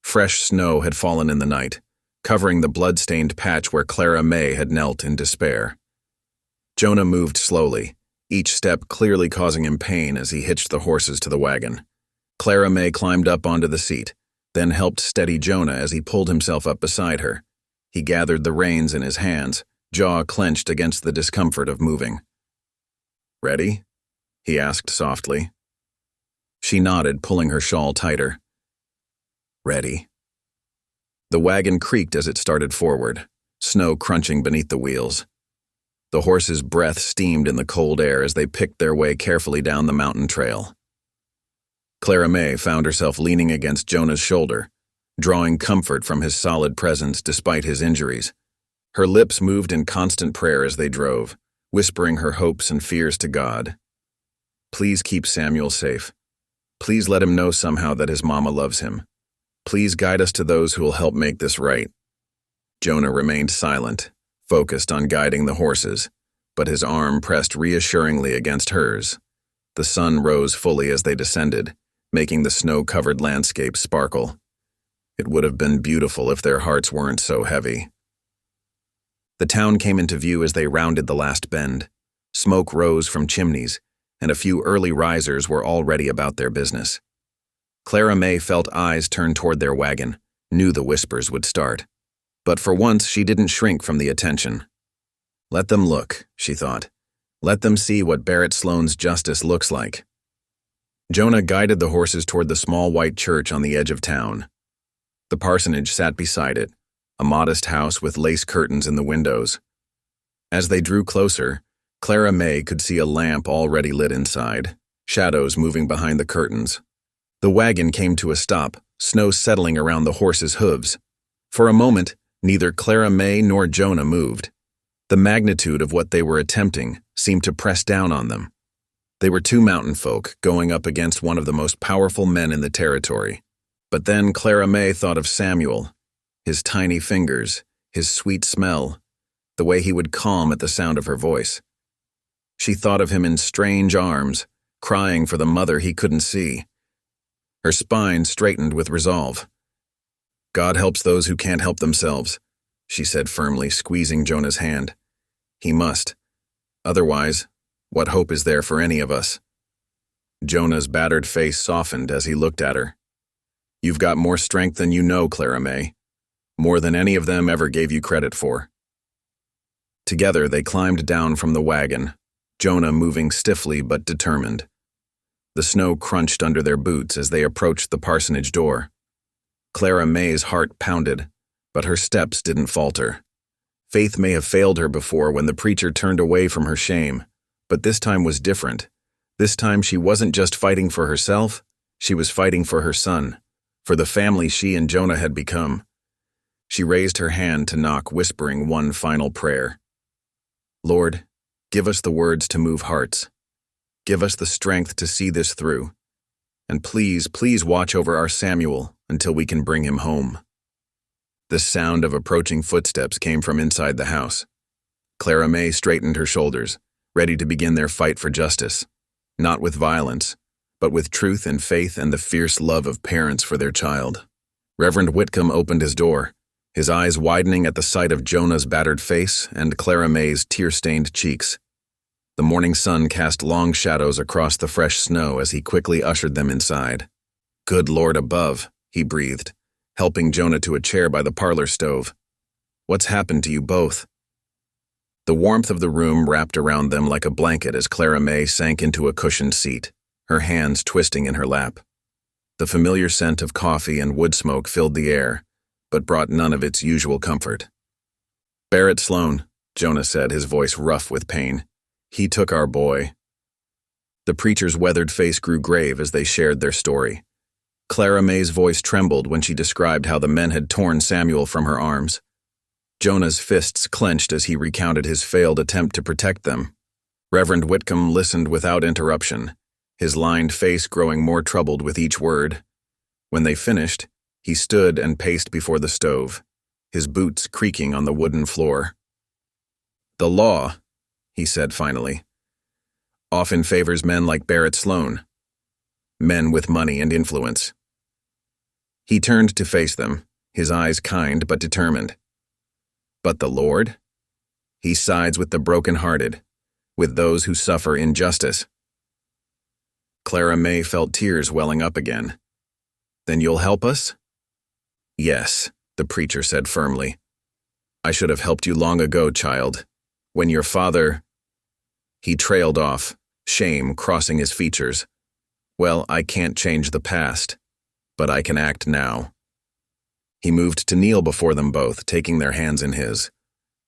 Fresh snow had fallen in the night, covering the blood-stained patch where Clara May had knelt in despair. Jonah moved slowly, each step clearly causing him pain as he hitched the horses to the wagon. Clara May climbed up onto the seat, then helped steady Jonah as he pulled himself up beside her. He gathered the reins in his hands, jaw clenched against the discomfort of moving. "Ready?" he asked softly. She nodded, pulling her shawl tighter. "Ready." The wagon creaked as it started forward, snow crunching beneath the wheels. The horses' breath steamed in the cold air as they picked their way carefully down the mountain trail. Clara May found herself leaning against Jonah's shoulder, drawing comfort from his solid presence despite his injuries. Her lips moved in constant prayer as they drove, whispering her hopes and fears to God. "Please keep Samuel safe. Please let him know somehow that his mama loves him. Please guide us to those who will help make this right." Jonah remained silent, focused on guiding the horses, but his arm pressed reassuringly against hers. The sun rose fully as they descended, making the snow-covered landscape sparkle. It would have been beautiful if their hearts weren't so heavy. The town came into view as they rounded the last bend. Smoke rose from chimneys, and a few early risers were already about their business. Clara May felt eyes turn toward their wagon, knew the whispers would start. But for once, she didn't shrink from the attention. Let them look, she thought. Let them see what Barrett Sloane's justice looks like. Jonah guided the horses toward the small white church on the edge of town. The parsonage sat beside it, a modest house with lace curtains in the windows. As they drew closer, Clara May could see a lamp already lit inside, shadows moving behind the curtains. The wagon came to a stop, snow settling around the horses' hooves. For a moment, neither Clara May nor Jonah moved. The magnitude of what they were attempting seemed to press down on them. They were two mountain folk going up against one of the most powerful men in the territory. But then Clara May thought of Samuel, his tiny fingers, his sweet smell, the way he would calm at the sound of her voice. She thought of him in strange arms, crying for the mother he couldn't see. Her spine straightened with resolve. "God helps those who can't help themselves," she said firmly, squeezing Jonah's hand. "He must. Otherwise, what hope is there for any of us?" Jonah's battered face softened as he looked at her. "You've got more strength than you know, Clara May. More than any of them ever gave you credit for." Together they climbed down from the wagon, Jonah moving stiffly but determined. The snow crunched under their boots as they approached the parsonage door. Clara May's heart pounded, but her steps didn't falter. Faith may have failed her before when the preacher turned away from her shame, but this time was different. This time she wasn't just fighting for herself, she was fighting for her son, for the family she and Jonah had become. She raised her hand to knock, whispering one final prayer. "Lord, give us the words to move hearts. Give us the strength to see this through. And please, please watch over our Samuel until we can bring him home." The sound of approaching footsteps came from inside the house. Clara May straightened her shoulders, ready to begin their fight for justice, not with violence, but with truth and faith and the fierce love of parents for their child. Reverend Whitcomb opened his door, his eyes widening at the sight of Jonah's battered face and Clara May's tear-stained cheeks. The morning sun cast long shadows across the fresh snow as he quickly ushered them inside. "Good Lord above," he breathed, helping Jonah to a chair by the parlor stove. "What's happened to you both?" The warmth of the room wrapped around them like a blanket as Clara May sank into a cushioned seat, her hands twisting in her lap. The familiar scent of coffee and wood smoke filled the air, but brought none of its usual comfort. "Barrett Sloane," Jonah said, his voice rough with pain. "He took our boy." The preacher's weathered face grew grave as they shared their story. Clara May's voice trembled when she described how the men had torn Samuel from her arms. Jonah's fists clenched as he recounted his failed attempt to protect them. Reverend Whitcomb listened without interruption, his lined face growing more troubled with each word. When they finished, he stood and paced before the stove, his boots creaking on the wooden floor. "The law," he said finally, "often favors men like Barrett Sloane, men with money and influence." He turned to face them, his eyes kind but determined. But the Lord? He sides with the broken-hearted, with those who suffer injustice. Clara May felt tears welling up again. Then you'll help us? Yes, the preacher said firmly. I should have helped you long ago, child. When your father… He trailed off, shame crossing his features. Well, I can't change the past, but I can act now. He moved to kneel before them both, taking their hands in his.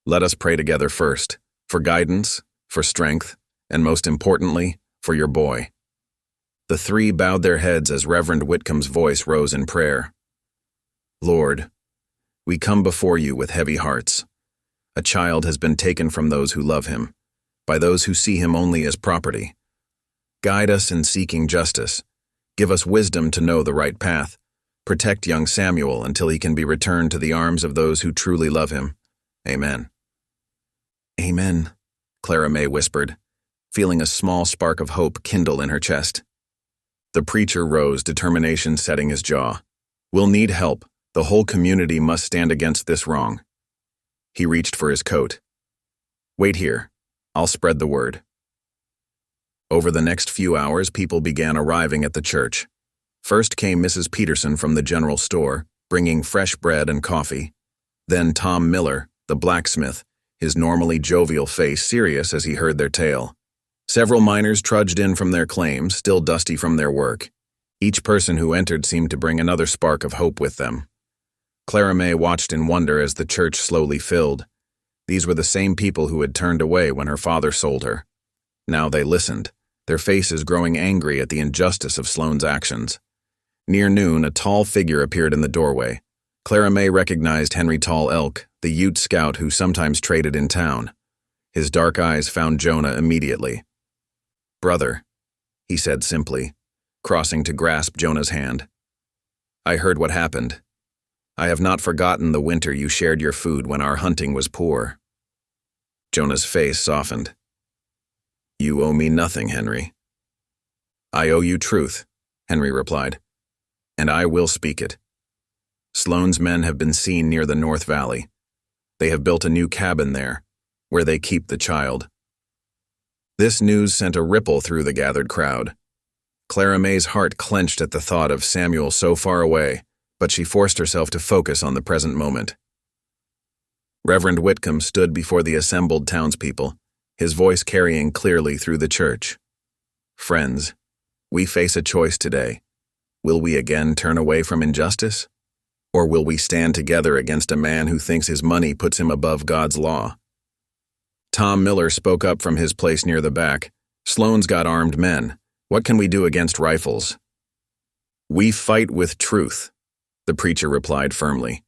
Let us pray together first, for guidance, for strength, and most importantly, for your boy. The three bowed their heads as Reverend Whitcomb's voice rose in prayer. Lord, we come before you with heavy hearts. A child has been taken from those who love him, by those who see him only as property. Guide us in seeking justice. Give us wisdom to know the right path. Protect young Samuel until he can be returned to the arms of those who truly love him. Amen. Amen, Clara May whispered, feeling a small spark of hope kindle in her chest. The preacher rose, determination setting his jaw. We'll need help. The whole community must stand against this wrong. He reached for his coat. Wait here. I'll spread the word. Over the next few hours, people began arriving at the church. First came Mrs. Peterson from the general store, bringing fresh bread and coffee. Then Tom Miller, the blacksmith, his normally jovial face serious as he heard their tale. Several miners trudged in from their claims, still dusty from their work. Each person who entered seemed to bring another spark of hope with them. Clara May watched in wonder as the church slowly filled. These were the same people who had turned away when her father sold her. Now they listened, their faces growing angry at the injustice of Sloane's actions. Near noon, a tall figure appeared in the doorway. Clara May recognized Henry Tall Elk, the Ute scout who sometimes traded in town. His dark eyes found Jonah immediately. Brother, he said simply, crossing to grasp Jonah's hand. I heard what happened. I have not forgotten the winter you shared your food when our hunting was poor. Jonah's face softened. You owe me nothing, Henry. I owe you truth, Henry replied, and I will speak it. Sloane's men have been seen near the North Valley. They have built a new cabin there, where they keep the child. This news sent a ripple through the gathered crowd. Clara May's heart clenched at the thought of Samuel so far away, but she forced herself to focus on the present moment. Reverend Whitcomb stood before the assembled townspeople, his voice carrying clearly through the church. Friends, we face a choice today. Will we again turn away from injustice? Or will we stand together against a man who thinks his money puts him above God's law? Tom Miller spoke up from his place near the back. Sloane's got armed men. What can we do against rifles? We fight with truth, the preacher replied firmly.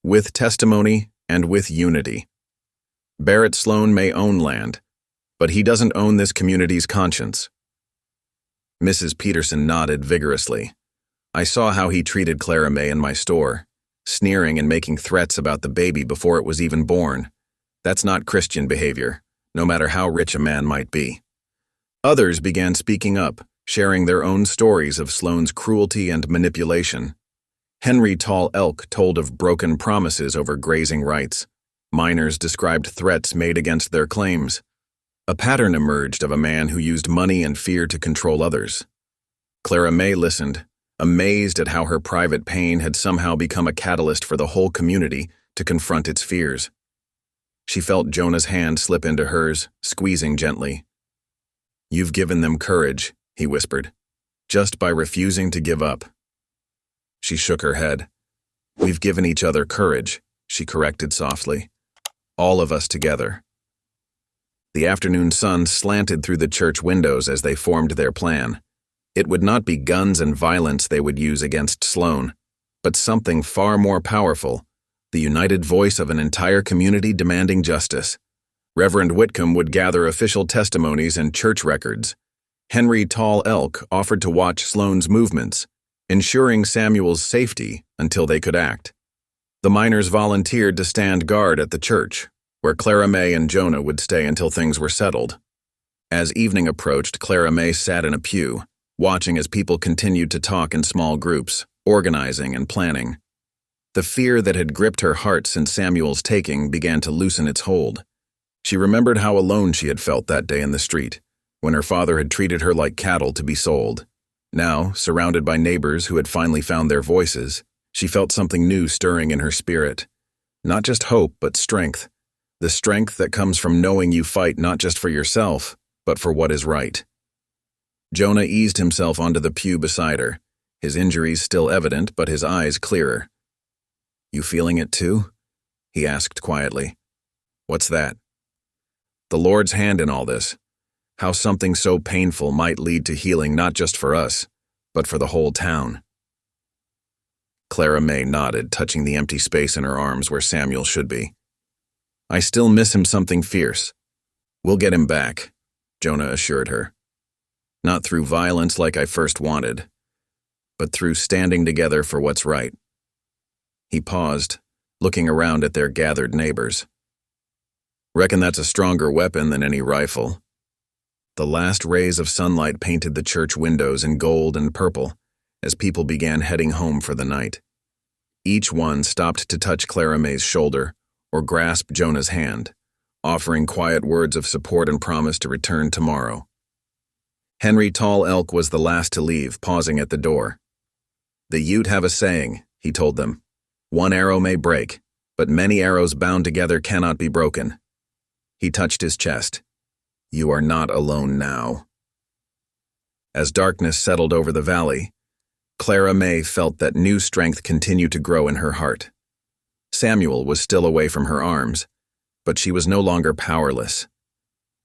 With testimony and with unity. Barrett Sloane may own land, but he doesn't own this community's conscience. Mrs. Peterson nodded vigorously. I saw how he treated Clara May in my store, sneering and making threats about the baby before it was even born. That's not Christian behavior, no matter how rich a man might be. Others began speaking up, sharing their own stories of Sloane's cruelty and manipulation. Henry Tall Elk told of broken promises over grazing rights. Miners described threats made against their claims. A pattern emerged of a man who used money and fear to control others. Clara May listened, amazed at how her private pain had somehow become a catalyst for the whole community to confront its fears. She felt Jonah's hand slip into hers, squeezing gently. You've given them courage, he whispered, just by refusing to give up. She shook her head. We've given each other courage, she corrected softly. All of us together. The afternoon sun slanted through the church windows as they formed their plan. It would not be guns and violence they would use against Sloane, but something far more powerful, the united voice of an entire community demanding justice. Reverend Whitcomb would gather official testimonies and church records. Henry Tall Elk offered to watch Sloane's movements, ensuring Samuel's safety until they could act. The miners volunteered to stand guard at the church, where Clara May and Jonah would stay until things were settled. As evening approached, Clara May sat in a pew, watching as people continued to talk in small groups, organizing and planning. The fear that had gripped her heart since Samuel's taking began to loosen its hold. She remembered how alone she had felt that day in the street, when her father had treated her like cattle to be sold. Now, surrounded by neighbors who had finally found their voices, she felt something new stirring in her spirit. Not just hope, but strength. The strength that comes from knowing you fight not just for yourself, but for what is right. Jonah eased himself onto the pew beside her, his injuries still evident but his eyes clearer. "You feeling it too?" he asked quietly. "What's that?" "The Lord's hand in all this. How something so painful might lead to healing not just for us, but for the whole town." Clara May nodded, touching the empty space in her arms where Samuel should be. "I still miss him something fierce. We'll get him back," Jonah assured her. "Not through violence like I first wanted, but through standing together for what's right." He paused, looking around at their gathered neighbors. "Reckon that's a stronger weapon than any rifle." The last rays of sunlight painted the church windows in gold and purple as people began heading home for the night. Each one stopped to touch Clara May's shoulder or grasp Jonah's hand, offering quiet words of support and promise to return tomorrow. Henry Tall Elk was the last to leave, pausing at the door. "The Ute have a saying," he told them. "One arrow may break, but many arrows bound together cannot be broken." He touched his chest. "You are not alone now." As darkness settled over the valley, Clara May felt that new strength continue to grow in her heart. Samuel was still away from her arms, but she was no longer powerless.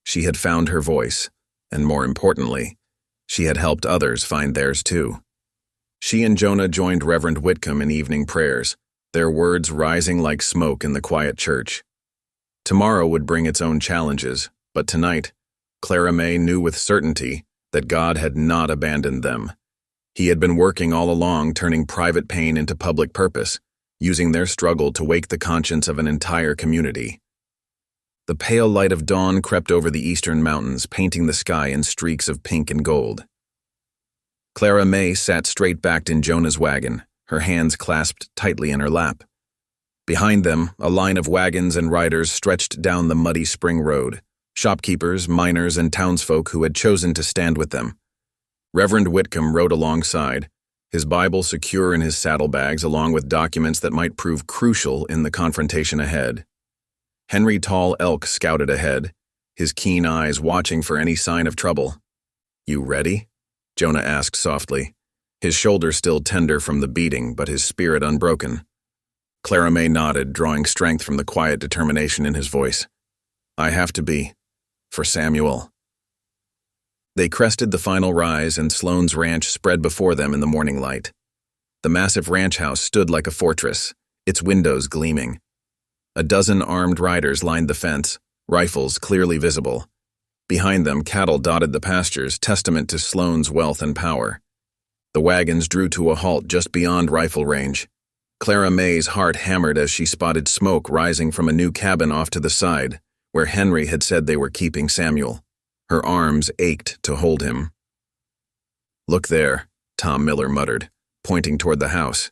She had found her voice, and more importantly, she had helped others find theirs too. She and Jonah joined Reverend Whitcomb in evening prayers, their words rising like smoke in the quiet church. Tomorrow would bring its own challenges, but tonight, Clara May knew with certainty that God had not abandoned them. He had been working all along, turning private pain into public purpose, using their struggle to wake the conscience of an entire community. The pale light of dawn crept over the eastern mountains, painting the sky in streaks of pink and gold. Clara May sat straight-backed in Jonah's wagon, her hands clasped tightly in her lap. Behind them, a line of wagons and riders stretched down the muddy spring road, shopkeepers, miners, and townsfolk who had chosen to stand with them. Reverend Whitcomb rode alongside, his Bible secure in his saddlebags along with documents that might prove crucial in the confrontation ahead. Henry Tall Elk scouted ahead, his keen eyes watching for any sign of trouble. "You ready?" Jonah asked softly, his shoulder still tender from the beating but his spirit unbroken. Clara May nodded, drawing strength from the quiet determination in his voice. "I have to be. For Samuel." They crested the final rise and Sloane's ranch spread before them in the morning light. The massive ranch house stood like a fortress, its windows gleaming. A dozen armed riders lined the fence, rifles clearly visible. Behind them, cattle dotted the pastures, testament to Sloane's wealth and power. The wagons drew to a halt just beyond rifle range. Clara May's heart hammered as she spotted smoke rising from a new cabin off to the side, where Henry had said they were keeping Samuel. Her arms ached to hold him. "Look there," Tom Miller muttered, pointing toward the house.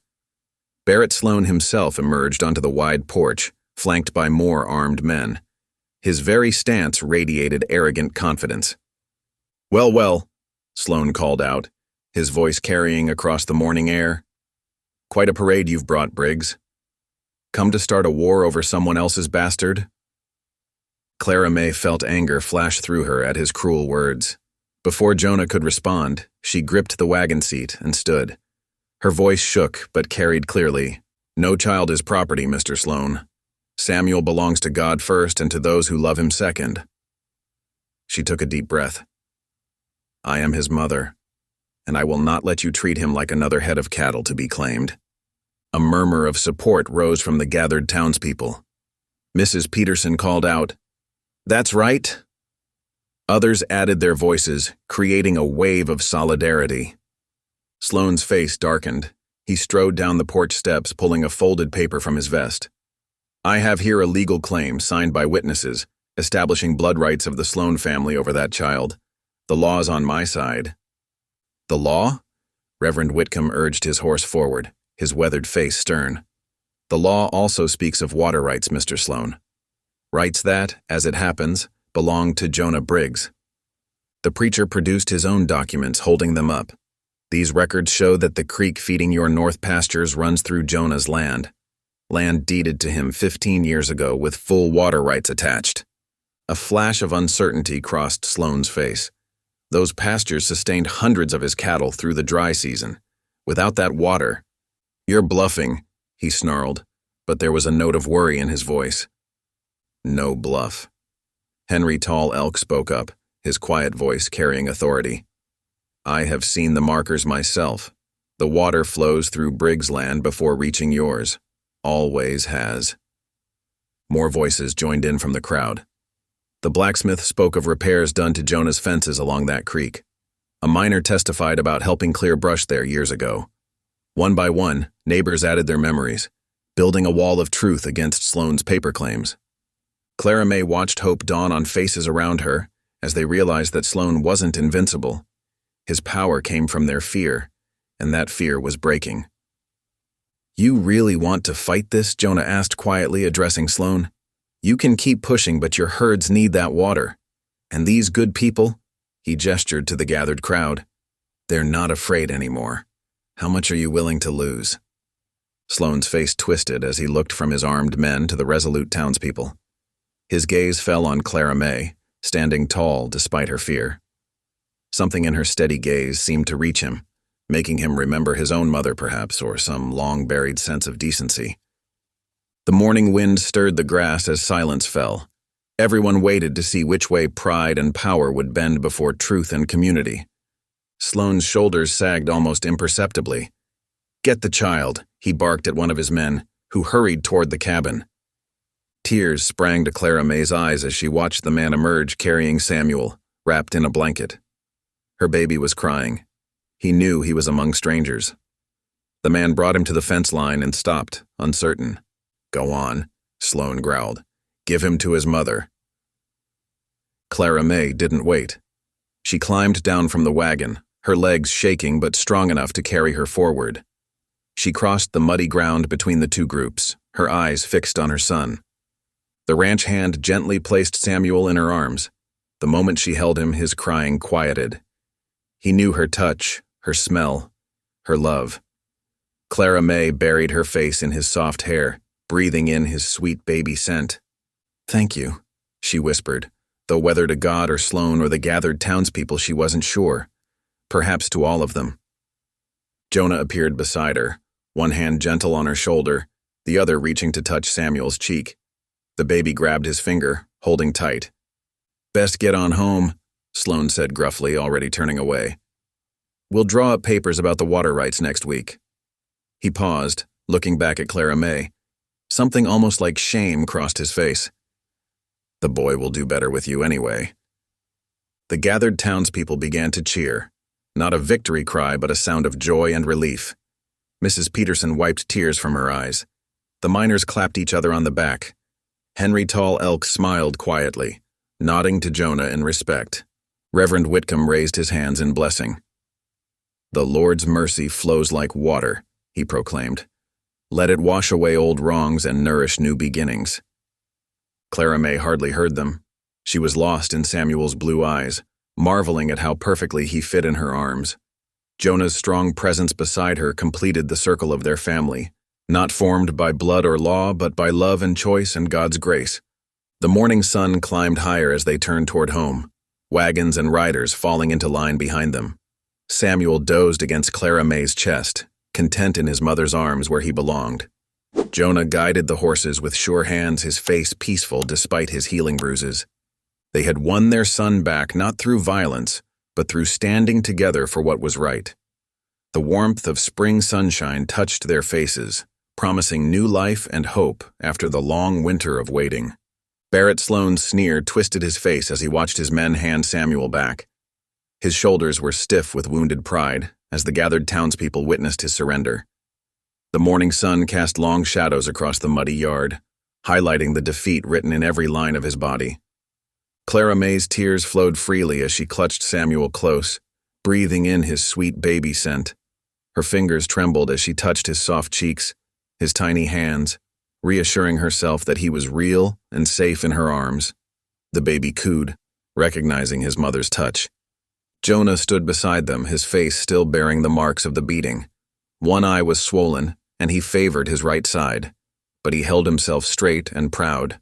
Barrett Sloane himself emerged onto the wide porch, flanked by more armed men. His very stance radiated arrogant confidence. "Well, well," Sloane called out, his voice carrying across the morning air. "Quite a parade you've brought, Briggs. Come to start a war over someone else's bastard?" Clara May felt anger flash through her at his cruel words. Before Jonah could respond, she gripped the wagon seat and stood. Her voice shook but carried clearly. "No child is property, Mr. Sloane. Samuel belongs to God first and to those who love him second." She took a deep breath. "I am his mother, and I will not let you treat him like another head of cattle to be claimed." A murmur of support rose from the gathered townspeople. Mrs. Peterson called out, "That's right." Others added their voices, creating a wave of solidarity. Sloane's face darkened. He strode down the porch steps, pulling a folded paper from his vest. "I have here a legal claim signed by witnesses, establishing blood rights of the Sloane family over that child. The law's on my side." "The law?" Reverend Whitcomb urged his horse forward, his weathered face stern. The law also speaks of water rights, Mr. Sloane. Rights that, as it happens, belong to Jonah Briggs. The preacher produced his own documents holding them up. These records show that the creek feeding your north pastures runs through Jonah's land deeded to him 15 years ago with full water rights attached. A flash of uncertainty crossed Sloane's face. Those pastures sustained hundreds of his cattle through the dry season. Without that water— "You're bluffing," he snarled, but there was a note of worry in his voice. "No bluff." Henry Tall Elk spoke up, his quiet voice carrying authority. "I have seen the markers myself. The water flows through Briggs' land before reaching yours. Always has." More voices joined in from the crowd. The blacksmith spoke of repairs done to Jonah's fences along that creek. A miner testified about helping clear brush there years ago. One by one, neighbors added their memories, building a wall of truth against Sloane's paper claims. Clara May watched hope dawn on faces around her as they realized that Sloane wasn't invincible. His power came from their fear, and that fear was breaking. "You really want to fight this?" Jonah asked quietly, addressing Sloane. "You can keep pushing, but your herds need that water. And these good people," he gestured to the gathered crowd, "they're not afraid anymore. How much are you willing to lose?" Sloane's face twisted as he looked from his armed men to the resolute townspeople. His gaze fell on Clara May, standing tall despite her fear. Something in her steady gaze seemed to reach him, making him remember his own mother perhaps, or some long-buried sense of decency. The morning wind stirred the grass as silence fell. Everyone waited to see which way pride and power would bend before truth and community. Sloane's shoulders sagged almost imperceptibly. "Get the child," he barked at one of his men, who hurried toward the cabin. Tears sprang to Clara May's eyes as she watched the man emerge carrying Samuel, wrapped in a blanket. Her baby was crying. He knew he was among strangers. The man brought him to the fence line and stopped, uncertain. "Go on," Sloane growled. "Give him to his mother." Clara May didn't wait. She climbed down from the wagon, her legs shaking but strong enough to carry her forward. She crossed the muddy ground between the two groups, her eyes fixed on her son. The ranch hand gently placed Samuel in her arms. The moment she held him, his crying quieted. He knew her touch, her smell, her love. Clara May buried her face in his soft hair, breathing in his sweet baby scent. "Thank you," she whispered, though whether to God or Sloane or the gathered townspeople she wasn't sure. Perhaps to all of them. Jonah appeared beside her, one hand gentle on her shoulder, the other reaching to touch Samuel's cheek. The baby grabbed his finger, holding tight. "Best get on home," Sloane said gruffly, already turning away. "We'll draw up papers about the water rights next week." He paused, looking back at Clara May. Something almost like shame crossed his face. "The boy will do better with you anyway." The gathered townspeople began to cheer, not a victory cry but a sound of joy and relief. Mrs. Peterson wiped tears from her eyes. The miners clapped each other on the back. Henry Tall Elk smiled quietly, nodding to Jonah in respect. Reverend Whitcomb raised his hands in blessing. "The Lord's mercy flows like water," he proclaimed. "Let it wash away old wrongs and nourish new beginnings." Clara May hardly heard them. She was lost in Samuel's blue eyes, marveling at how perfectly he fit in her arms. Jonah's strong presence beside her completed the circle of their family, not formed by blood or law, but by love and choice and God's grace. The morning sun climbed higher as they turned toward home, wagons and riders falling into line behind them. Samuel dozed against Clara May's chest, content in his mother's arms where he belonged. Jonah guided the horses with sure hands, his face peaceful despite his healing bruises. They had won their son back not through violence, but through standing together for what was right. The warmth of spring sunshine touched their faces, promising new life and hope after the long winter of waiting. Barrett Sloane's sneer twisted his face as he watched his men hand Samuel back. His shoulders were stiff with wounded pride as the gathered townspeople witnessed his surrender. The morning sun cast long shadows across the muddy yard, highlighting the defeat written in every line of his body. Clara May's tears flowed freely as she clutched Samuel close, breathing in his sweet baby scent. Her fingers trembled as she touched his soft cheeks, his tiny hands, reassuring herself that he was real and safe in her arms. The baby cooed, recognizing his mother's touch. Jonah stood beside them, his face still bearing the marks of the beating. One eye was swollen, and he favored his right side, but he held himself straight and proud.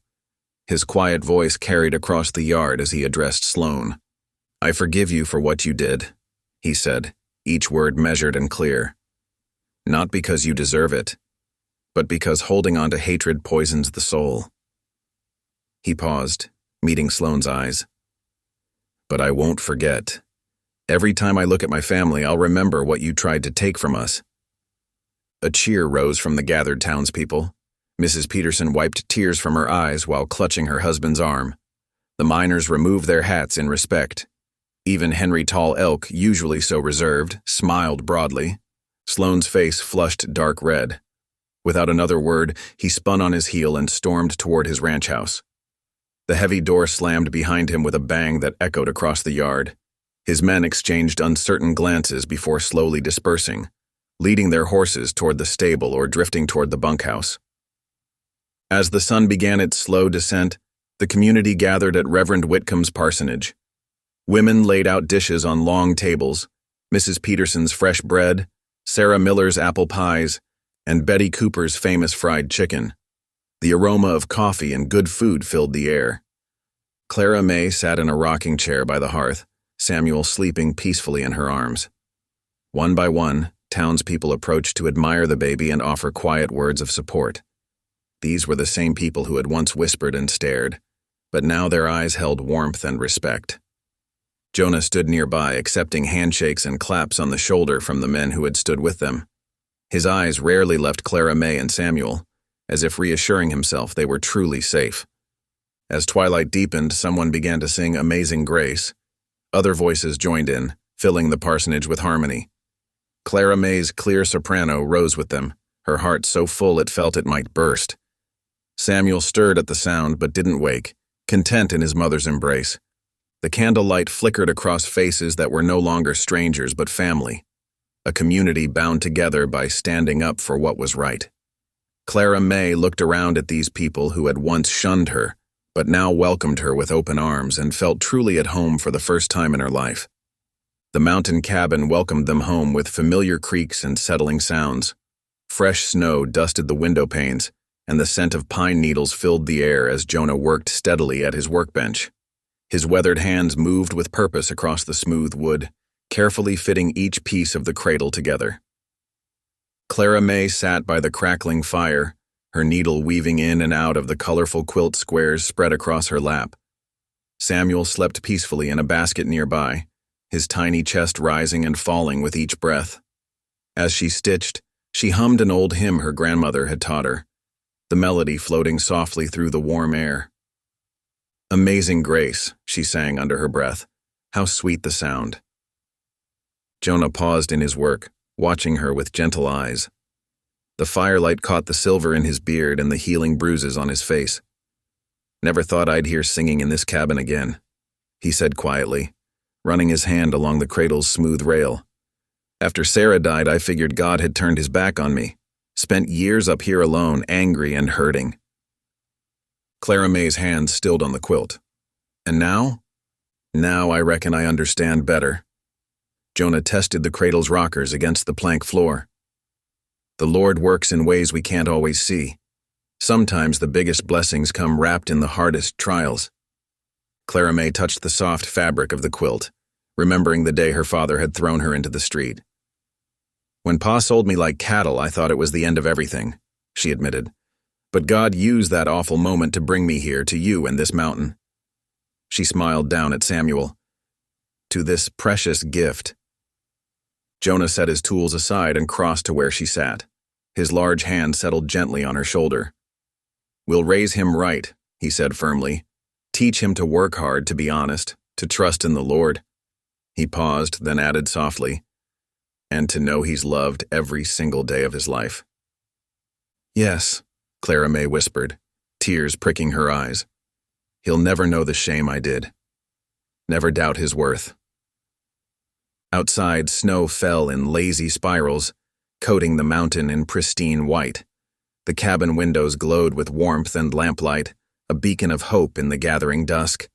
His quiet voice carried across the yard as he addressed Sloane. "I forgive you for what you did," he said, each word measured and clear. "Not because you deserve it, but because holding on to hatred poisons the soul." He paused, meeting Sloane's eyes. "But I won't forget. Every time I look at my family, I'll remember what you tried to take from us." A cheer rose from the gathered townspeople. Mrs. Peterson wiped tears from her eyes while clutching her husband's arm. The miners removed their hats in respect. Even Henry Tall Elk, usually so reserved, smiled broadly. Sloane's face flushed dark red. Without another word, he spun on his heel and stormed toward his ranch house. The heavy door slammed behind him with a bang that echoed across the yard. His men exchanged uncertain glances before slowly dispersing, leading their horses toward the stable or drifting toward the bunkhouse. As the sun began its slow descent, the community gathered at Reverend Whitcomb's parsonage. Women laid out dishes on long tables, Mrs. Peterson's fresh bread, Sarah Miller's apple pies, and Betty Cooper's famous fried chicken. The aroma of coffee and good food filled the air. Clara May sat in a rocking chair by the hearth, Samuel sleeping peacefully in her arms. One by one, townspeople approached to admire the baby and offer quiet words of support. These were the same people who had once whispered and stared, but now their eyes held warmth and respect. Jonah stood nearby, accepting handshakes and claps on the shoulder from the men who had stood with them. His eyes rarely left Clara May and Samuel, as if reassuring himself they were truly safe. As twilight deepened, someone began to sing Amazing Grace. Other voices joined in, filling the parsonage with harmony. Clara May's clear soprano rose with them, her heart so full it felt it might burst. Samuel stirred at the sound but didn't wake, content in his mother's embrace. The candlelight flickered across faces that were no longer strangers but family, a community bound together by standing up for what was right. Clara May looked around at these people who had once shunned her, but now welcomed her with open arms and felt truly at home for the first time in her life. The mountain cabin welcomed them home with familiar creaks and settling sounds. Fresh snow dusted the window panes, and the scent of pine needles filled the air as Jonah worked steadily at his workbench. His weathered hands moved with purpose across the smooth wood, carefully fitting each piece of the cradle together. Clara May sat by the crackling fire, her needle weaving in and out of the colorful quilt squares spread across her lap. Samuel slept peacefully in a basket nearby, his tiny chest rising and falling with each breath. As she stitched, she hummed an old hymn her grandmother had taught her, the melody floating softly through the warm air. "Amazing Grace," she sang under her breath. How sweet the sound. Jonah paused in his work, watching her with gentle eyes. The firelight caught the silver in his beard and the healing bruises on his face. "Never thought I'd hear singing in this cabin again," he said quietly, running his hand along the cradle's smooth rail. "After Sarah died, I figured God had turned his back on me, spent years up here alone, angry and hurting." Clara May's hands stilled on the quilt. "And now? Now I reckon I understand better." Jonah tested the cradle's rockers against the plank floor. "The Lord works in ways we can't always see. Sometimes the biggest blessings come wrapped in the hardest trials." Clara May touched the soft fabric of the quilt, remembering the day her father had thrown her into the street. "When Pa sold me like cattle, I thought it was the end of everything," she admitted. "But God used that awful moment to bring me here to you and this mountain." She smiled down at Samuel. "To this precious gift." Jonah set his tools aside and crossed to where she sat. His large hand settled gently on her shoulder. "We'll raise him right," he said firmly. "Teach him to work hard, to be honest, to trust in the Lord." He paused, then added softly, "And to know he's loved every single day of his life." "Yes," Clara May whispered, tears pricking her eyes. "He'll never know the shame I did. Never doubt his worth." Outside, snow fell in lazy spirals, coating the mountain in pristine white. The cabin windows glowed with warmth and lamplight, a beacon of hope in the gathering dusk.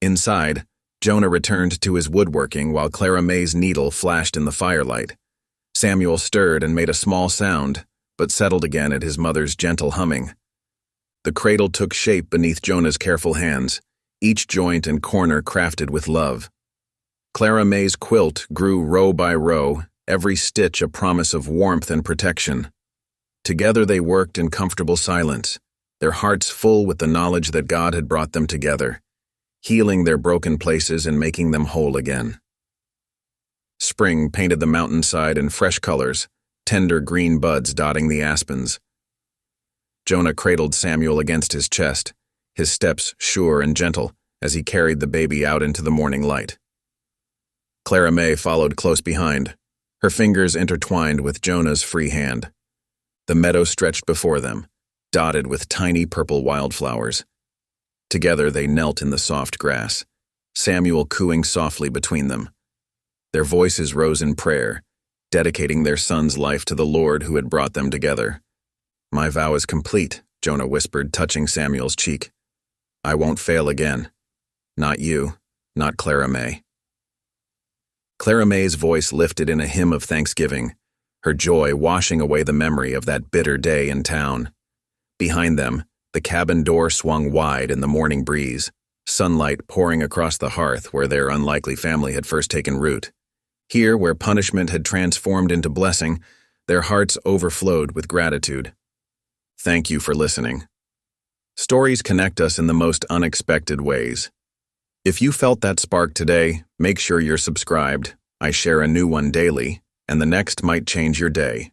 Inside, Jonah returned to his woodworking while Clara May's needle flashed in the firelight. Samuel stirred and made a small sound, but settled again at his mother's gentle humming. The cradle took shape beneath Jonah's careful hands, each joint and corner crafted with love. Clara May's quilt grew row by row, every stitch a promise of warmth and protection. Together they worked in comfortable silence, their hearts full with the knowledge that God had brought them together, healing their broken places and making them whole again. Spring painted the mountainside in fresh colors, tender green buds dotting the aspens. Jonah cradled Samuel against his chest, his steps sure and gentle as he carried the baby out into the morning light. Clara May followed close behind, her fingers intertwined with Jonah's free hand. The meadow stretched before them, dotted with tiny purple wildflowers. Together they knelt in the soft grass, Samuel cooing softly between them. Their voices rose in prayer, dedicating their son's life to the Lord who had brought them together. "My vow is complete," Jonah whispered, touching Samuel's cheek. "I won't fail again. Not you, not Clara May." Clara May's voice lifted in a hymn of thanksgiving, her joy washing away the memory of that bitter day in town. Behind them, the cabin door swung wide in the morning breeze, sunlight pouring across the hearth where their unlikely family had first taken root. Here, where punishment had transformed into blessing, their hearts overflowed with gratitude. Thank you for listening. Stories connect us in the most unexpected ways. If you felt that spark today, make sure you're subscribed. I share a new one daily, and the next might change your day.